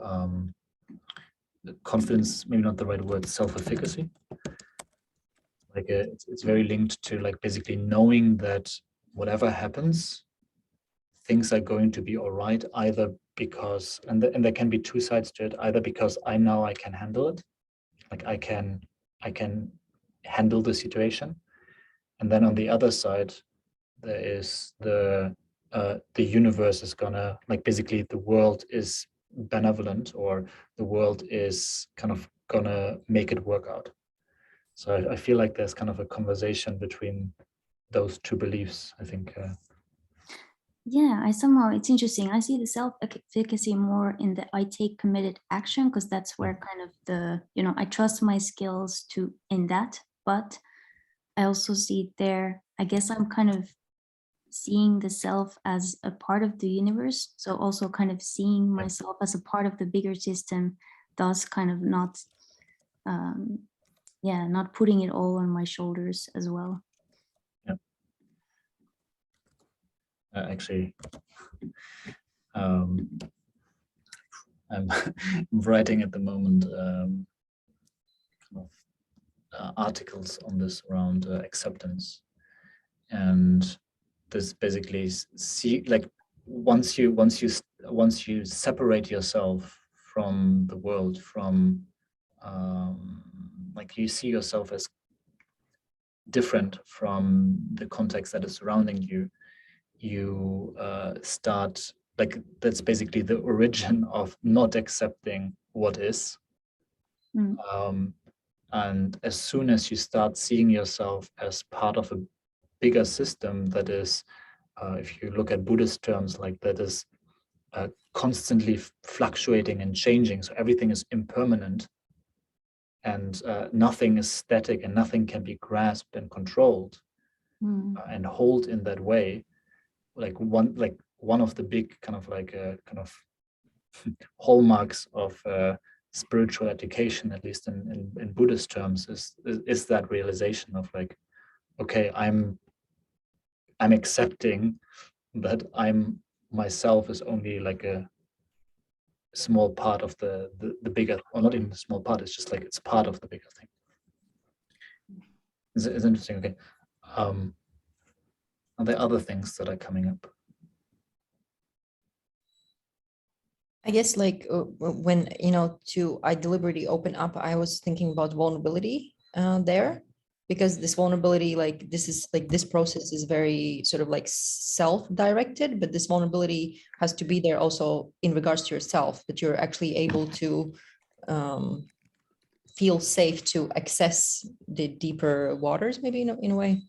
confidence, maybe not the right word, self-efficacy. Like it's very linked to like basically knowing that whatever happens, things are going to be all right, either because, and there can be two sides to it, either because I know I can handle it, like I can handle the situation, and then on the other side there is the universe is gonna, like basically the world is benevolent, or the world is kind of gonna make it work out. So I feel like there's kind of a conversation between those two beliefs, I think. Yeah, I somehow, it's interesting. I see the self-efficacy more in the I take committed action, because that's where kind of the, you know, I trust my skills to in that, but I also see it there. I guess I'm kind of seeing the self as a part of the universe. So also kind of seeing myself as a part of the bigger system, thus kind of not, yeah, not putting it all on my shoulders as well. Actually, I'm writing at the moment kind of articles on this around acceptance, and this basically see, like once you separate yourself from the world, from like you see yourself as different from the context that is surrounding you, you start, like that's basically the origin of not accepting what is. And as soon as you start seeing yourself as part of a bigger system that is, if you look at Buddhist terms, like that is constantly fluctuating and changing, so everything is impermanent, and nothing is static, and nothing can be grasped and controlled and hold in that way. Like one of the big kind of like kind of hallmarks of spiritual education, at least in Buddhist terms, is that realization of like, okay, I'm accepting that I'm myself is only like a small part of the bigger, or not even a small part, it's just like it's part of the bigger thing. It's interesting. Okay. Are there other things that are coming up? I guess like when, you know, I deliberately open up, I was thinking about vulnerability there, because this vulnerability, like this is like this process is very sort of like self-directed, but this vulnerability has to be there also in regards to yourself, that you're actually able to feel safe to access the deeper waters, maybe in a way.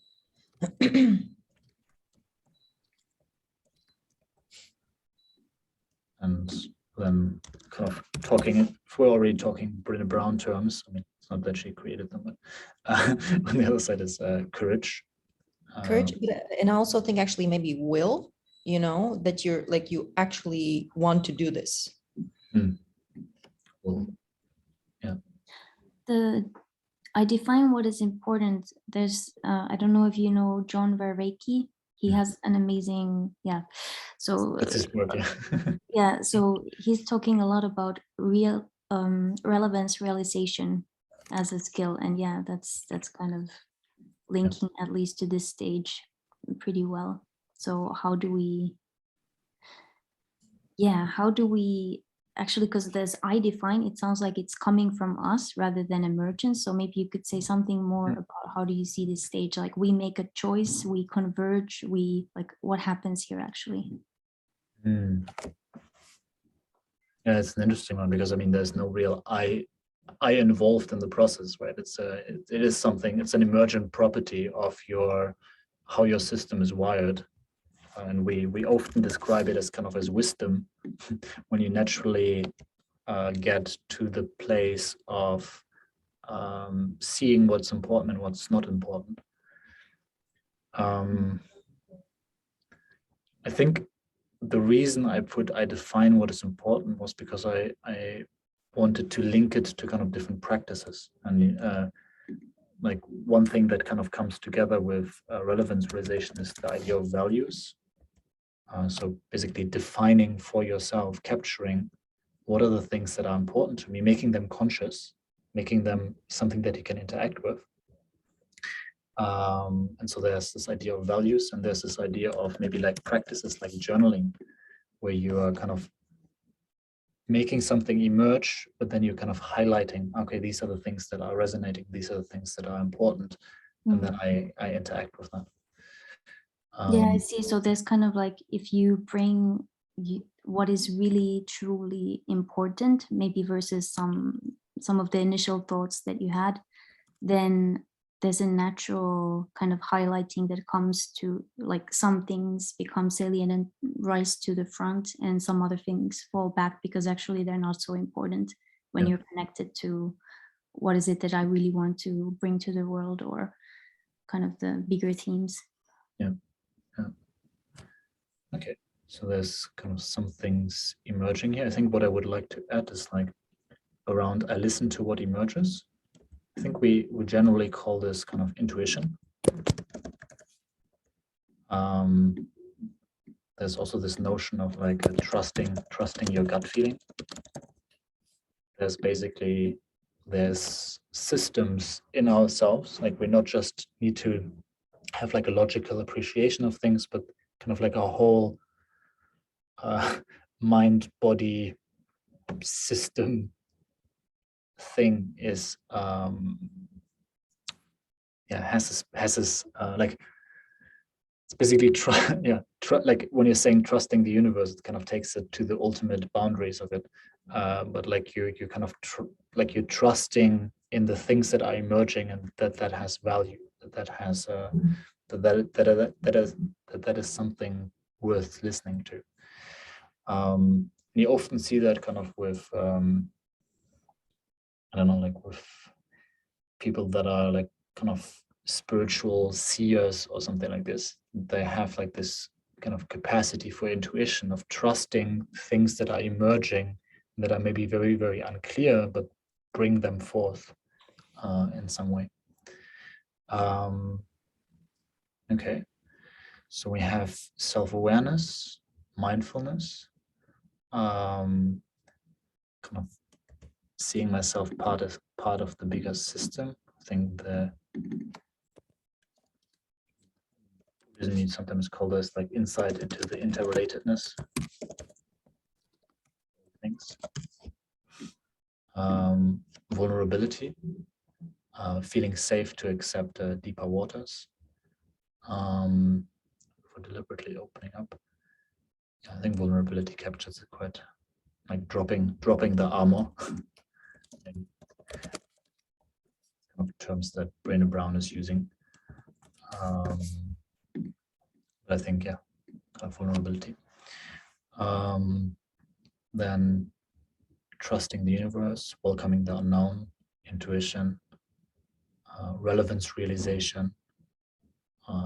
And then kind of talking, if we're already talking Brené Brown terms, I mean, it's not that she created them, but on the other side is courage. Courage, and I also think actually maybe will, you know, that you're like, you actually want to do this. Well, yeah. I define what is important. There's, I don't know if you know John Vervaeke. He has an amazing, yeah. So That's his work, yeah. yeah, so he's talking a lot about real relevance realization as a skill, and yeah, that's kind of linking at least to this stage pretty well. So how do we actually, because this I define, it sounds like it's coming from us rather than emergence. So maybe you could say something more about how do you see this stage? Like we make a choice, we converge, we like what happens here actually? Mm. Yeah, it's an interesting one because I mean, there's no real I involved in the process, right? It is something. It's an emergent property of how your system is wired, and we often describe it as kind of as wisdom when you naturally get to the place of seeing what's important and what's not important. I think the reason I define what is important was because I wanted to link it to kind of different practices. And like one thing that kind of comes together with relevance realization is the idea of values. So basically defining for yourself, capturing what are the things that are important to me, making them conscious, making them something that you can interact with. And so there's this idea of values, and there's this idea of maybe like practices like journaling, where you are kind of making something emerge, but then you're kind of highlighting, okay, these are the things that are resonating, these are the things that are important, and then I interact with that. Yeah, I see. So there's kind of like if you bring what is really truly important, maybe versus some of the initial thoughts that you had, then there's a natural kind of highlighting that comes to like some things become salient and rise to the front, and some other things fall back because actually they're not so important when you're connected to what is it that I really want to bring to the world, or kind of the bigger themes. Yeah. Okay, so there's kind of some things emerging here. I think what I would like to add is like around I listen to what emerges. I think we generally call this kind of intuition. There's also this notion of like trusting your gut feeling. There's systems in ourselves, like we not just need to have like a logical appreciation of things, but kind of like a whole mind body system thing is has this like it's basically like when you're saying trusting the universe, it kind of takes it to the ultimate boundaries of it, but like you kind of like you're trusting in the things that are emerging, and that has value, that has that is something worth listening to. You often see that kind of with I don't know, like with people that are like kind of spiritual seers or something like this. They have like this kind of capacity for intuition, of trusting things that are emerging, that are maybe very, very unclear, but bring them forth in some way. Okay, so we have self-awareness, mindfulness, kind of seeing myself part of the bigger system. I think the Buddhism sometimes call this like insight into the interrelatedness of things. Vulnerability, feeling safe to accept deeper waters, for deliberately opening up. I think vulnerability captures it quite, like dropping the armor. Kind of terms that Brené Brown is using. But I think, yeah, vulnerability. Then trusting the universe, welcoming the unknown, intuition, relevance realization,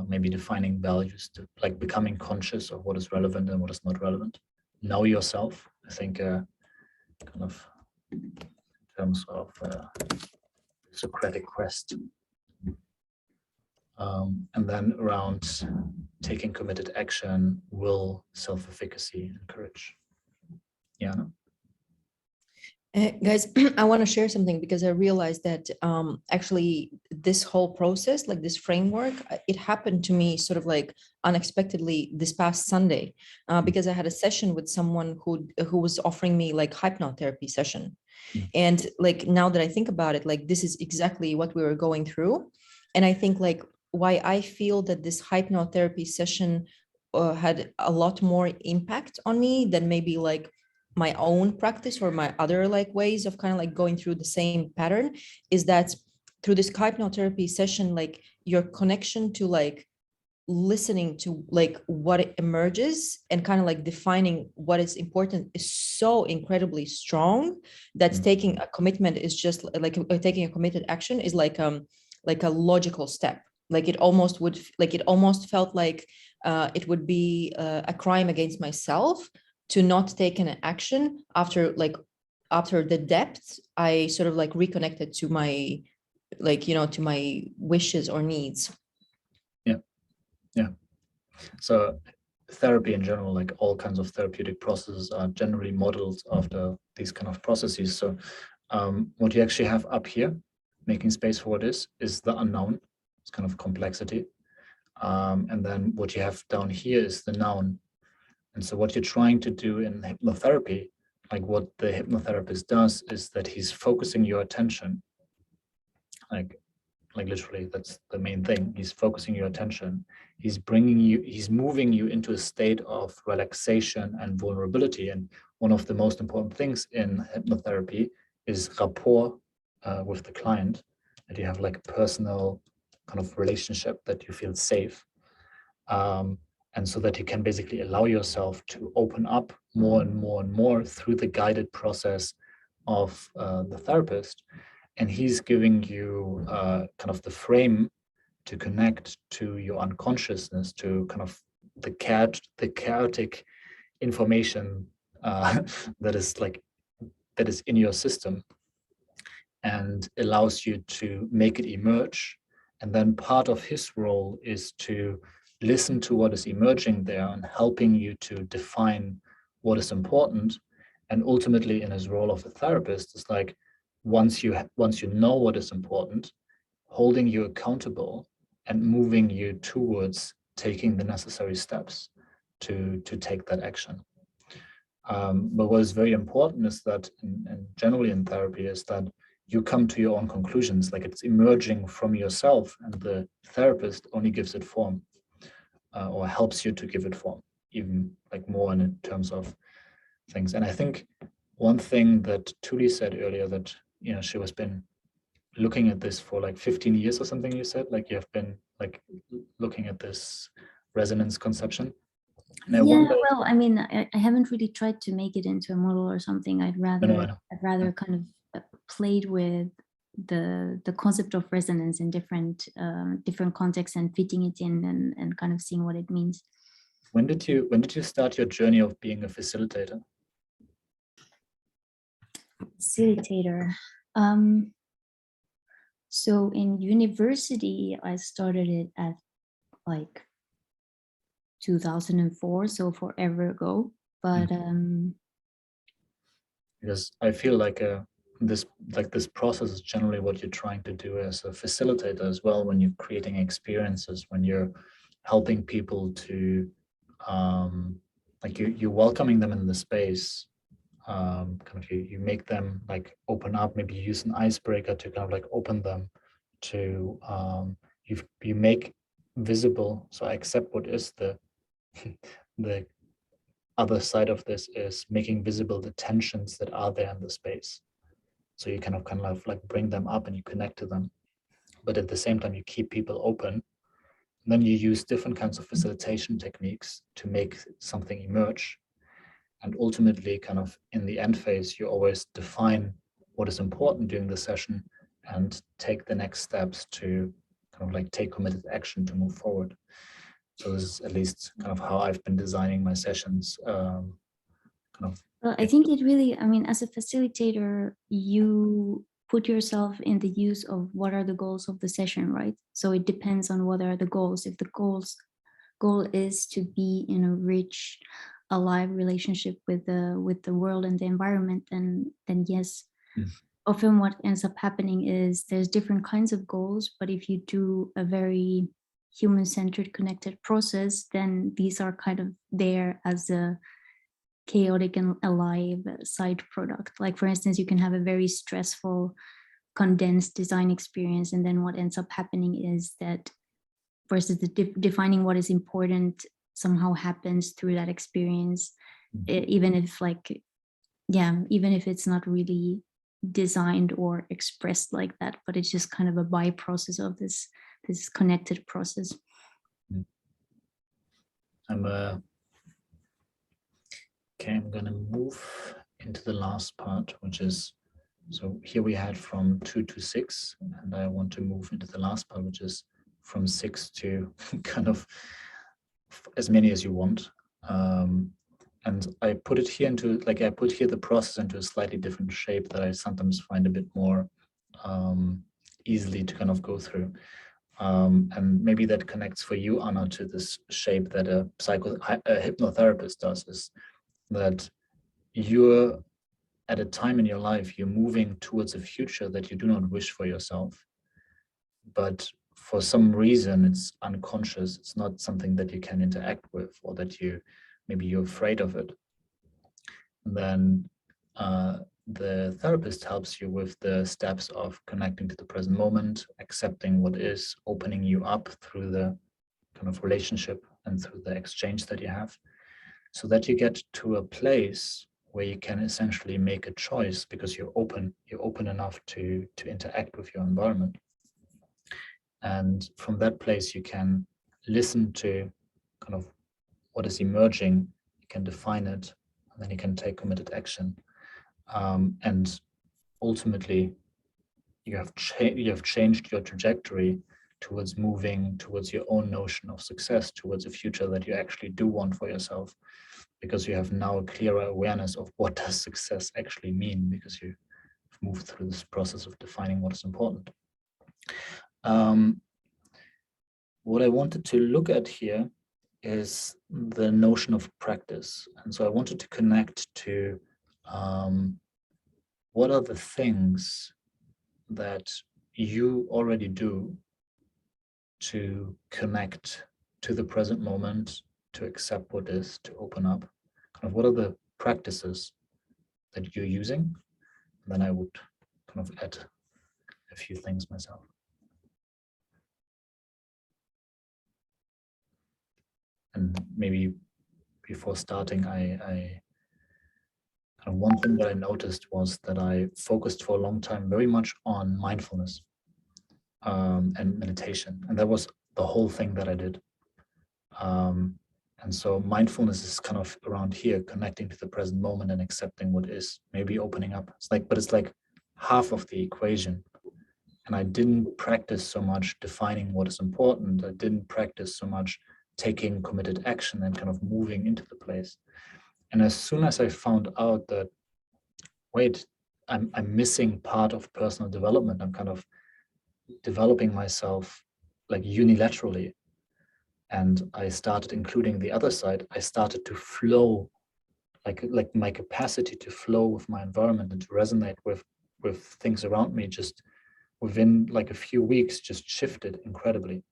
maybe defining values, to like becoming conscious of what is relevant and what is not relevant. Know yourself, I think, kind of in terms of Socratic quest. And then around taking committed action, will, self-efficacy, and courage. Yeah. No? Guys, I want to share something because I realized that actually this whole process, like this framework, it happened to me sort of like unexpectedly this past Sunday, because I had a session with someone who was offering me like hypnotherapy session. Mm. And like now that I think about it, like this is exactly what we were going through. And I think like why I feel that this hypnotherapy session had a lot more impact on me than maybe like my own practice or my other like ways of kind of like going through the same pattern is that through this hypnotherapy session, like your connection to like listening to like what emerges and kind of like defining what is important is so incredibly strong that Mm. taking a commitment is just like taking a committed action is like a logical step. Like it almost would like it almost felt like it would be a crime against myself to not take an action after like after the depth I sort of like reconnected to my like to my wishes or needs. Yeah, yeah. So therapy in general, like all kinds of therapeutic processes, are generally modeled after these kind of processes. So what you actually have up here, making space for what is the unknown. It's kind of complexity. And then what you have down here is the noun. And so what you're trying to do in hypnotherapy, like what the hypnotherapist does, is that he's focusing your attention. Like literally, that's the main thing. He's focusing your attention. He's moving you into a state of relaxation and vulnerability. And one of the most important things in hypnotherapy is rapport with the client, that you have like a personal kind of relationship, that you feel safe. And so that you can basically allow yourself to open up more and more and more through the guided process of the therapist. And he's giving you kind of the frame to connect to your unconsciousness, to kind of the chaotic information that is in your system, and allows you to make it emerge. And then part of his role is to listen to what is emerging there and helping you to define what is important. And ultimately, in his role of a therapist, is like once you know what is important, holding you accountable and moving you towards taking the necessary steps to take that action. But what is very important is that, and generally in therapy, is that you come to your own conclusions, like it's emerging from yourself, and the therapist only gives it form, or helps you to give it form, even like more in terms of things. And I think one thing that Tuli said earlier, that she was been looking at this for like 15 years or something. You said like you have been like looking at this resonance conception. And I Yeah, wonder. well, I mean, I haven't really tried to make it into a model or something. I'd I know. rather kind of played with the concept of resonance in different contexts and fitting it in and kind of seeing what it means. When did you start your journey of being a facilitator? Facilitator. So in university, I started it at like 2004, so forever ago. But Because I feel like this process is generally what you're trying to do as a facilitator as well, when you're creating experiences, when you're helping people to like you're welcoming them in the space. Kind of you make them like open up, maybe use an icebreaker to kind of like open them to you make visible. So I accept what is the the other side of this, is making visible the tensions that are there in the space. So you kind of like bring them up and you connect to them, but at the same time you keep people open. And then you use different kinds of facilitation techniques to make something emerge. And ultimately, kind of in the end phase, you always define what is important during the session and take the next steps to kind of like take committed action to move forward. So this is at least kind of how I've been designing my sessions. Well, I think it really, I mean, as a facilitator, you put yourself in the use of what are the goals of the session, right? So it depends on what are the goals. If the goal is to be in a rich alive relationship with the world and the environment, then yes. Mm. Often what ends up happening is there's different kinds of goals, but if you do a very human-centered connected process, then these are kind of there as a chaotic and alive side product. Like, for instance, you can have a very stressful condensed design experience, and then what ends up happening is that versus the defining what is important somehow happens through that experience, even if like, yeah, even if it's not really designed or expressed like that, but it's just kind of a by process of this connected process. Okay, I'm gonna move into the last part, which is, so here we had from 2 to 6, and I want to move into the last part, which is from 6 to kind of as many as you want. And I put it here into, like, I put here the process into a slightly different shape that I sometimes find a bit more easily to kind of go through. And maybe that connects for you, Anna, to this shape that a hypnotherapist does, is that you're at a time in your life, you're moving towards a future that you do not wish for yourself. But for some reason, it's unconscious. It's not something that you can interact with, or that maybe you're afraid of it. And then the therapist helps you with the steps of connecting to the present moment, accepting what is, opening you up through the kind of relationship and through the exchange that you have, so that you get to a place where you can essentially make a choice because you're open enough to interact with your environment. And from that place, you can listen to kind of what is emerging, you can define it, and then you can take committed action. And ultimately, you have changed your trajectory towards moving towards your own notion of success, towards a future that you actually do want for yourself, because you have now a clearer awareness of what does success actually mean, because you've moved through this process of defining what is important. What I wanted to look at here is the notion of practice. And so I wanted to connect to what are the things that you already do to connect to the present moment, to accept what is, to open up. Kind of what are the practices that you're using? And then I would kind of add a few things myself. And maybe before starting, one thing that I noticed was that I focused for a long time very much on mindfulness and meditation, and that was the whole thing that I did. And so mindfulness is kind of around here, connecting to the present moment and accepting what is, maybe opening up. But it's like half of the equation. And I didn't practice so much defining what is important. I didn't practice so much taking committed action and kind of moving into the place. And as soon as I found out that, wait, I'm missing part of personal development, I'm kind of developing myself like unilaterally, and I started including the other side, I started to flow, like my capacity to flow with my environment and to resonate with things around me just within like a few weeks just shifted incredibly.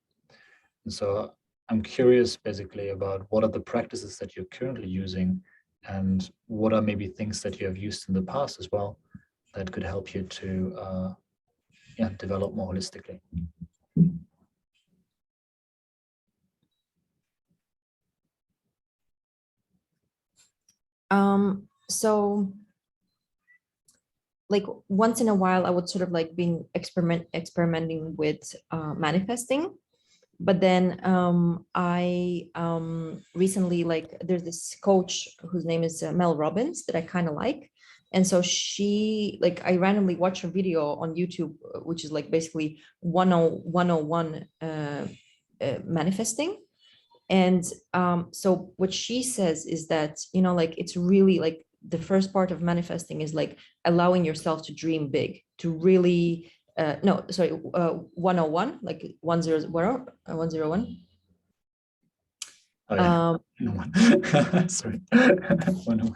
And so I'm curious basically about what are the practices that you're currently using, and what are maybe things that you have used in the past as well that could help you to develop more holistically. So like once in a while I would sort of like been experimenting with manifesting, but then I recently, like, there's this coach whose name is Mel Robbins that I kind of like. And so she, like, I randomly watched her video on YouTube, which is like basically 101 manifesting. And so what she says is that, you know, like, it's really like the first part of manifesting is like allowing yourself to dream big, to really 101, like 101. Oh yeah. Um, 101. Sorry. 101.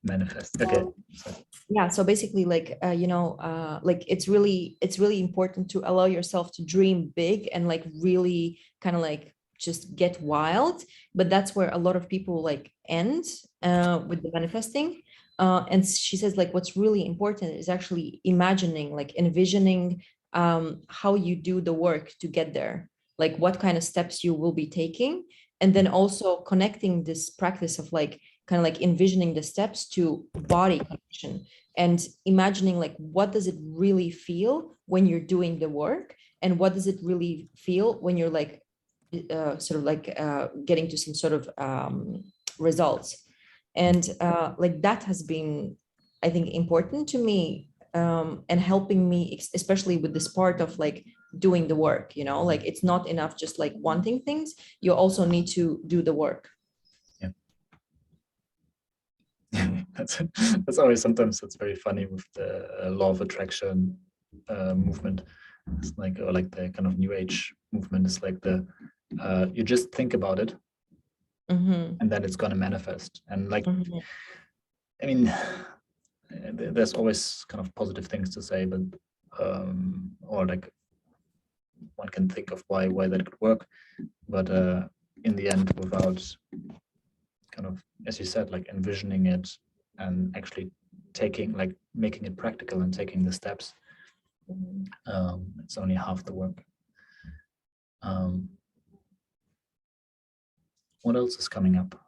Manifest. Okay. So, yeah, so basically like like it's really important to allow yourself to dream big and like really kind of like just get wild, but that's where a lot of people like end with the manifesting. And she says like what's really important is actually imagining, like envisioning how you do the work to get there, like what kind of steps you will be taking, and then also connecting this practice of like kind of like envisioning the steps to body connection and imagining like what does it really feel when you're doing the work, and what does it really feel when you're like sort of like getting to some sort of results. And like that has been, I think, important to me, and helping me especially with this part of like doing the work, like it's not enough just like wanting things, you also need to do the work. yeah. That's always, sometimes it's very funny with the law of attraction movement. It's like, or like the kind of new age movement is like the you just think about it Mhm, and then it's going to manifest. And like, mhm, I mean, there's always kind of positive things to say, but or like one can think of why that could work, but in the end, without kind of, as you said, like envisioning it and actually taking, like making it practical and taking the steps, mhm. it's only half the work. What else is coming up?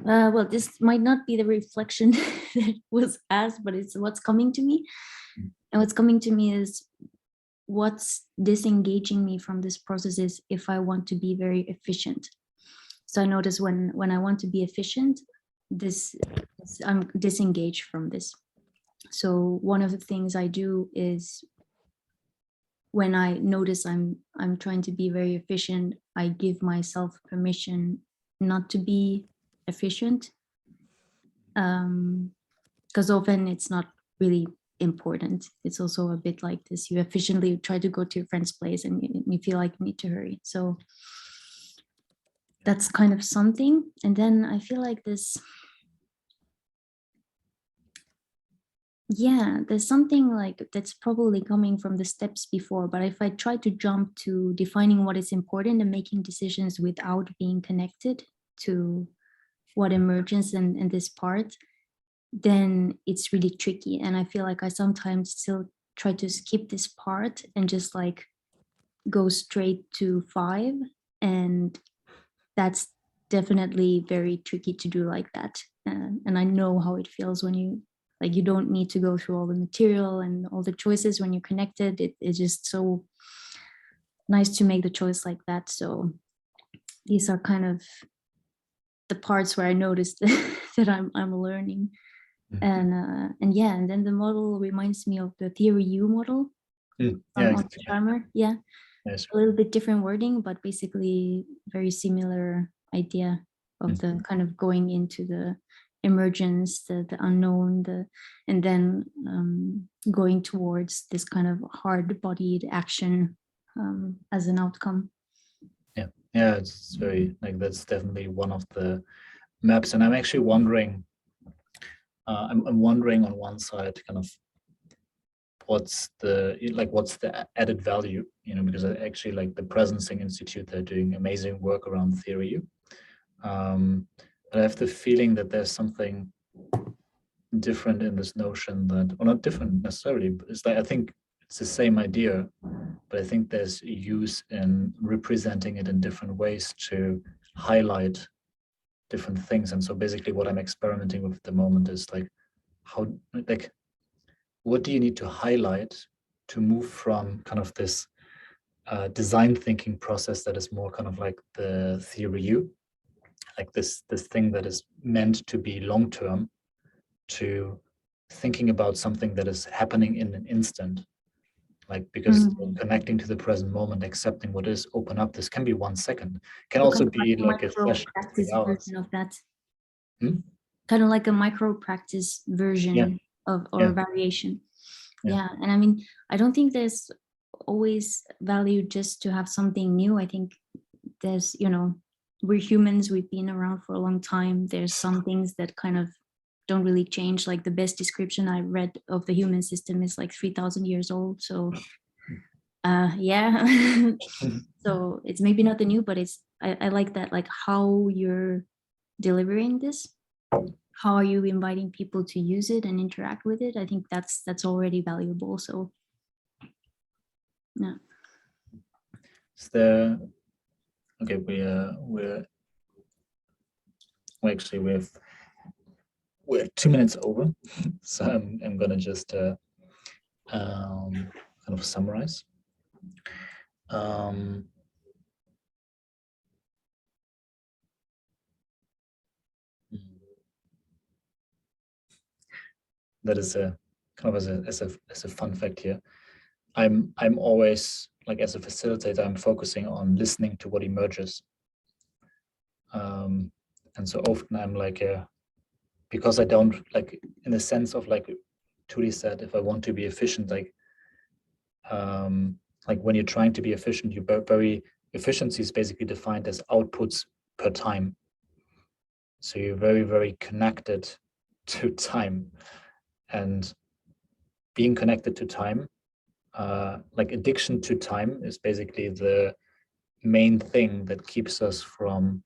Well, this might not be the reflection that was asked, but it's what's coming to me. And what's coming to me is what's disengaging me from this process is if I want to be very efficient. So I notice when I want to be efficient, I'm disengaged from this. So one of the things I do is when I notice I'm trying to be very efficient, I give myself permission not to be efficient, because often it's not really important. It's also a bit like this: you efficiently try to go to your friend's place and you feel like you need to hurry. So that's kind of something. And then I feel like this, yeah, there's something like that's probably coming from the steps before, but if I try to jump to defining what is important and making decisions without being connected to what emerges in this part, then it's really tricky. And I feel like I sometimes still try to skip this part and just like go straight to 5. And that's definitely very tricky to do like that. And I know how it feels when you like, you don't need to go through all the material and all the choices when you're connected. It's just so nice to make the choice like that. So these are kind of the parts where I noticed that I'm learning. And yeah, and then the model reminds me of the theory U model Yeah, on exactly. Charmer. Yeah, Yes. a little bit different wording, but basically very similar idea of the kind of going into the emergence, the unknown, and then going towards this kind of hard-bodied action as an outcome. Yeah, it's very, like, that's definitely one of the maps. And I'm actually wondering, I'm wondering on one side, kind of what's the added value, because I actually like the Presencing Institute, they're doing amazing work around theory. But I have the feeling that there's something different in this notion that, or not different necessarily, but it's like, I think it's the same idea, but I think there's use in representing it in different ways to highlight different things. And so basically what I'm experimenting with at the moment is like, how, like, what do you need to highlight to move from kind of this design thinking process that is more kind of like the theory U, like this thing that is meant to be long term, to thinking about something that is happening in an instant, like, because connecting to the present moment, accepting what is, open up. This can be 1 second, can So also kind of be like like a session of 3 practice hours. version of that. Hmm? Kind of like a micro practice version Yeah. of or Yeah. variation. Yeah. Yeah, and I mean, I don't think there's always value just to have something new. I think there's, we're humans, we've been around for a long time. There's some things that kind of don't really change. Like the best description I read of the human system is like 3,000 years old. So yeah. So it's maybe not the new, but I like that, like how you're delivering this. How are you inviting people to use it and interact with it? I think that's already valuable. So yeah. Is there, okay, we're 2 minutes over, so I'm gonna just kind of summarize. That is a kind of as a fun fact here. I'm always, like, as a facilitator, I'm focusing on listening to what emerges. And so often I'm like, because I don't, like, in the sense of, like Tuli said, if I want to be efficient, like when you're trying to be efficient, efficiency is basically defined as outputs per time. So you're very, very connected to time, and being connected to time, like addiction to time, is basically the main thing that keeps us from,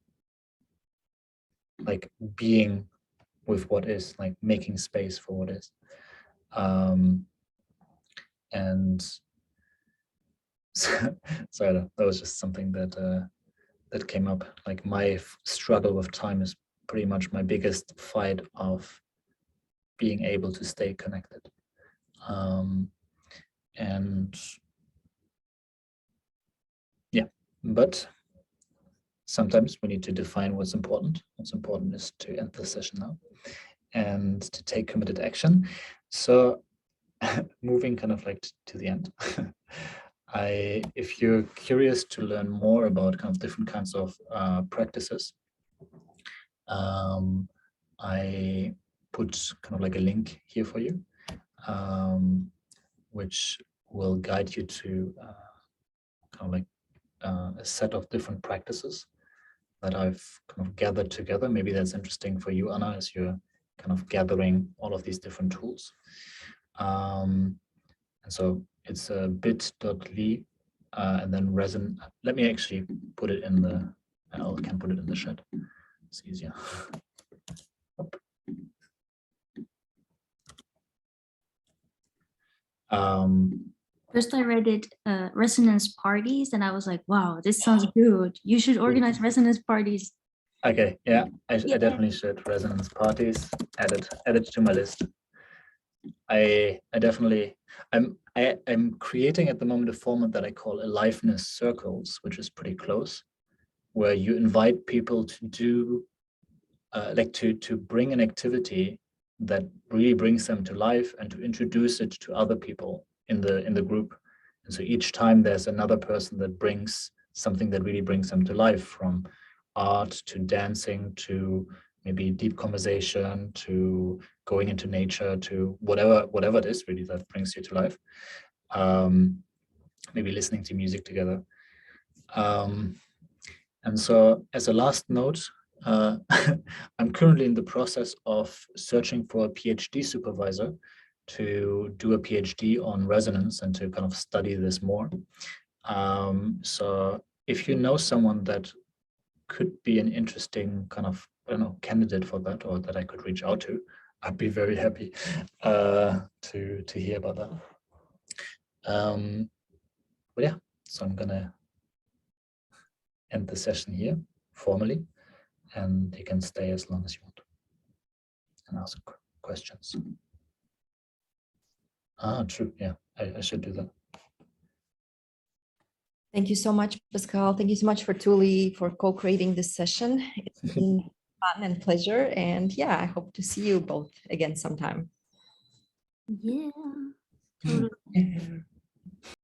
like, being with what is, like making space for what is. And so that was just something that that came up. Like, my struggle with time is pretty much my biggest fight of being able to stay connected. And yeah, but sometimes we need to define what's important. What's important is to end the session now and to take committed action. So moving kind of like to the end, if you're curious to learn more about kind of different kinds of practices, I put kind of like a link here for you, which will guide you to kind of like a set of different practices that I've kind of gathered together. Maybe that's interesting for you, Anna, as you're kind of gathering all of these different tools. And so it's a bit.ly and then resin. Let me actually put it in the, I can put it in the chat. It's easier. First, I read it, resonance parties, and I was like, wow, this sounds good. You should organize resonance parties. Okay, yeah, I definitely should. Resonance parties, add it to my list. I'm creating at the moment a format that I call aliveness circles, which is pretty close, where you invite people to do, like to bring an activity that really brings them to life and to introduce it to other people in the group. And so each time there's another person that brings something that really brings them to life, from art to dancing to maybe deep conversation to going into nature to whatever it is really that brings you to life. Maybe listening to music together. And so as a last note, I'm currently in the process of searching for a PhD supervisor to do a PhD on resonance and to kind of study this more. So if you know someone that could be an interesting kind of, I don't know, candidate for that, or that I could reach out to, I'd be very happy to hear about that. But yeah, so I'm gonna end the session here formally, and you can stay as long as you want and ask questions. True. Yeah, I should do that. Thank you so much, Pascal. Thank you so much for Tuli for co-creating this session. It's been fun and pleasure. And yeah, I hope to see you both again sometime. Yeah, totally.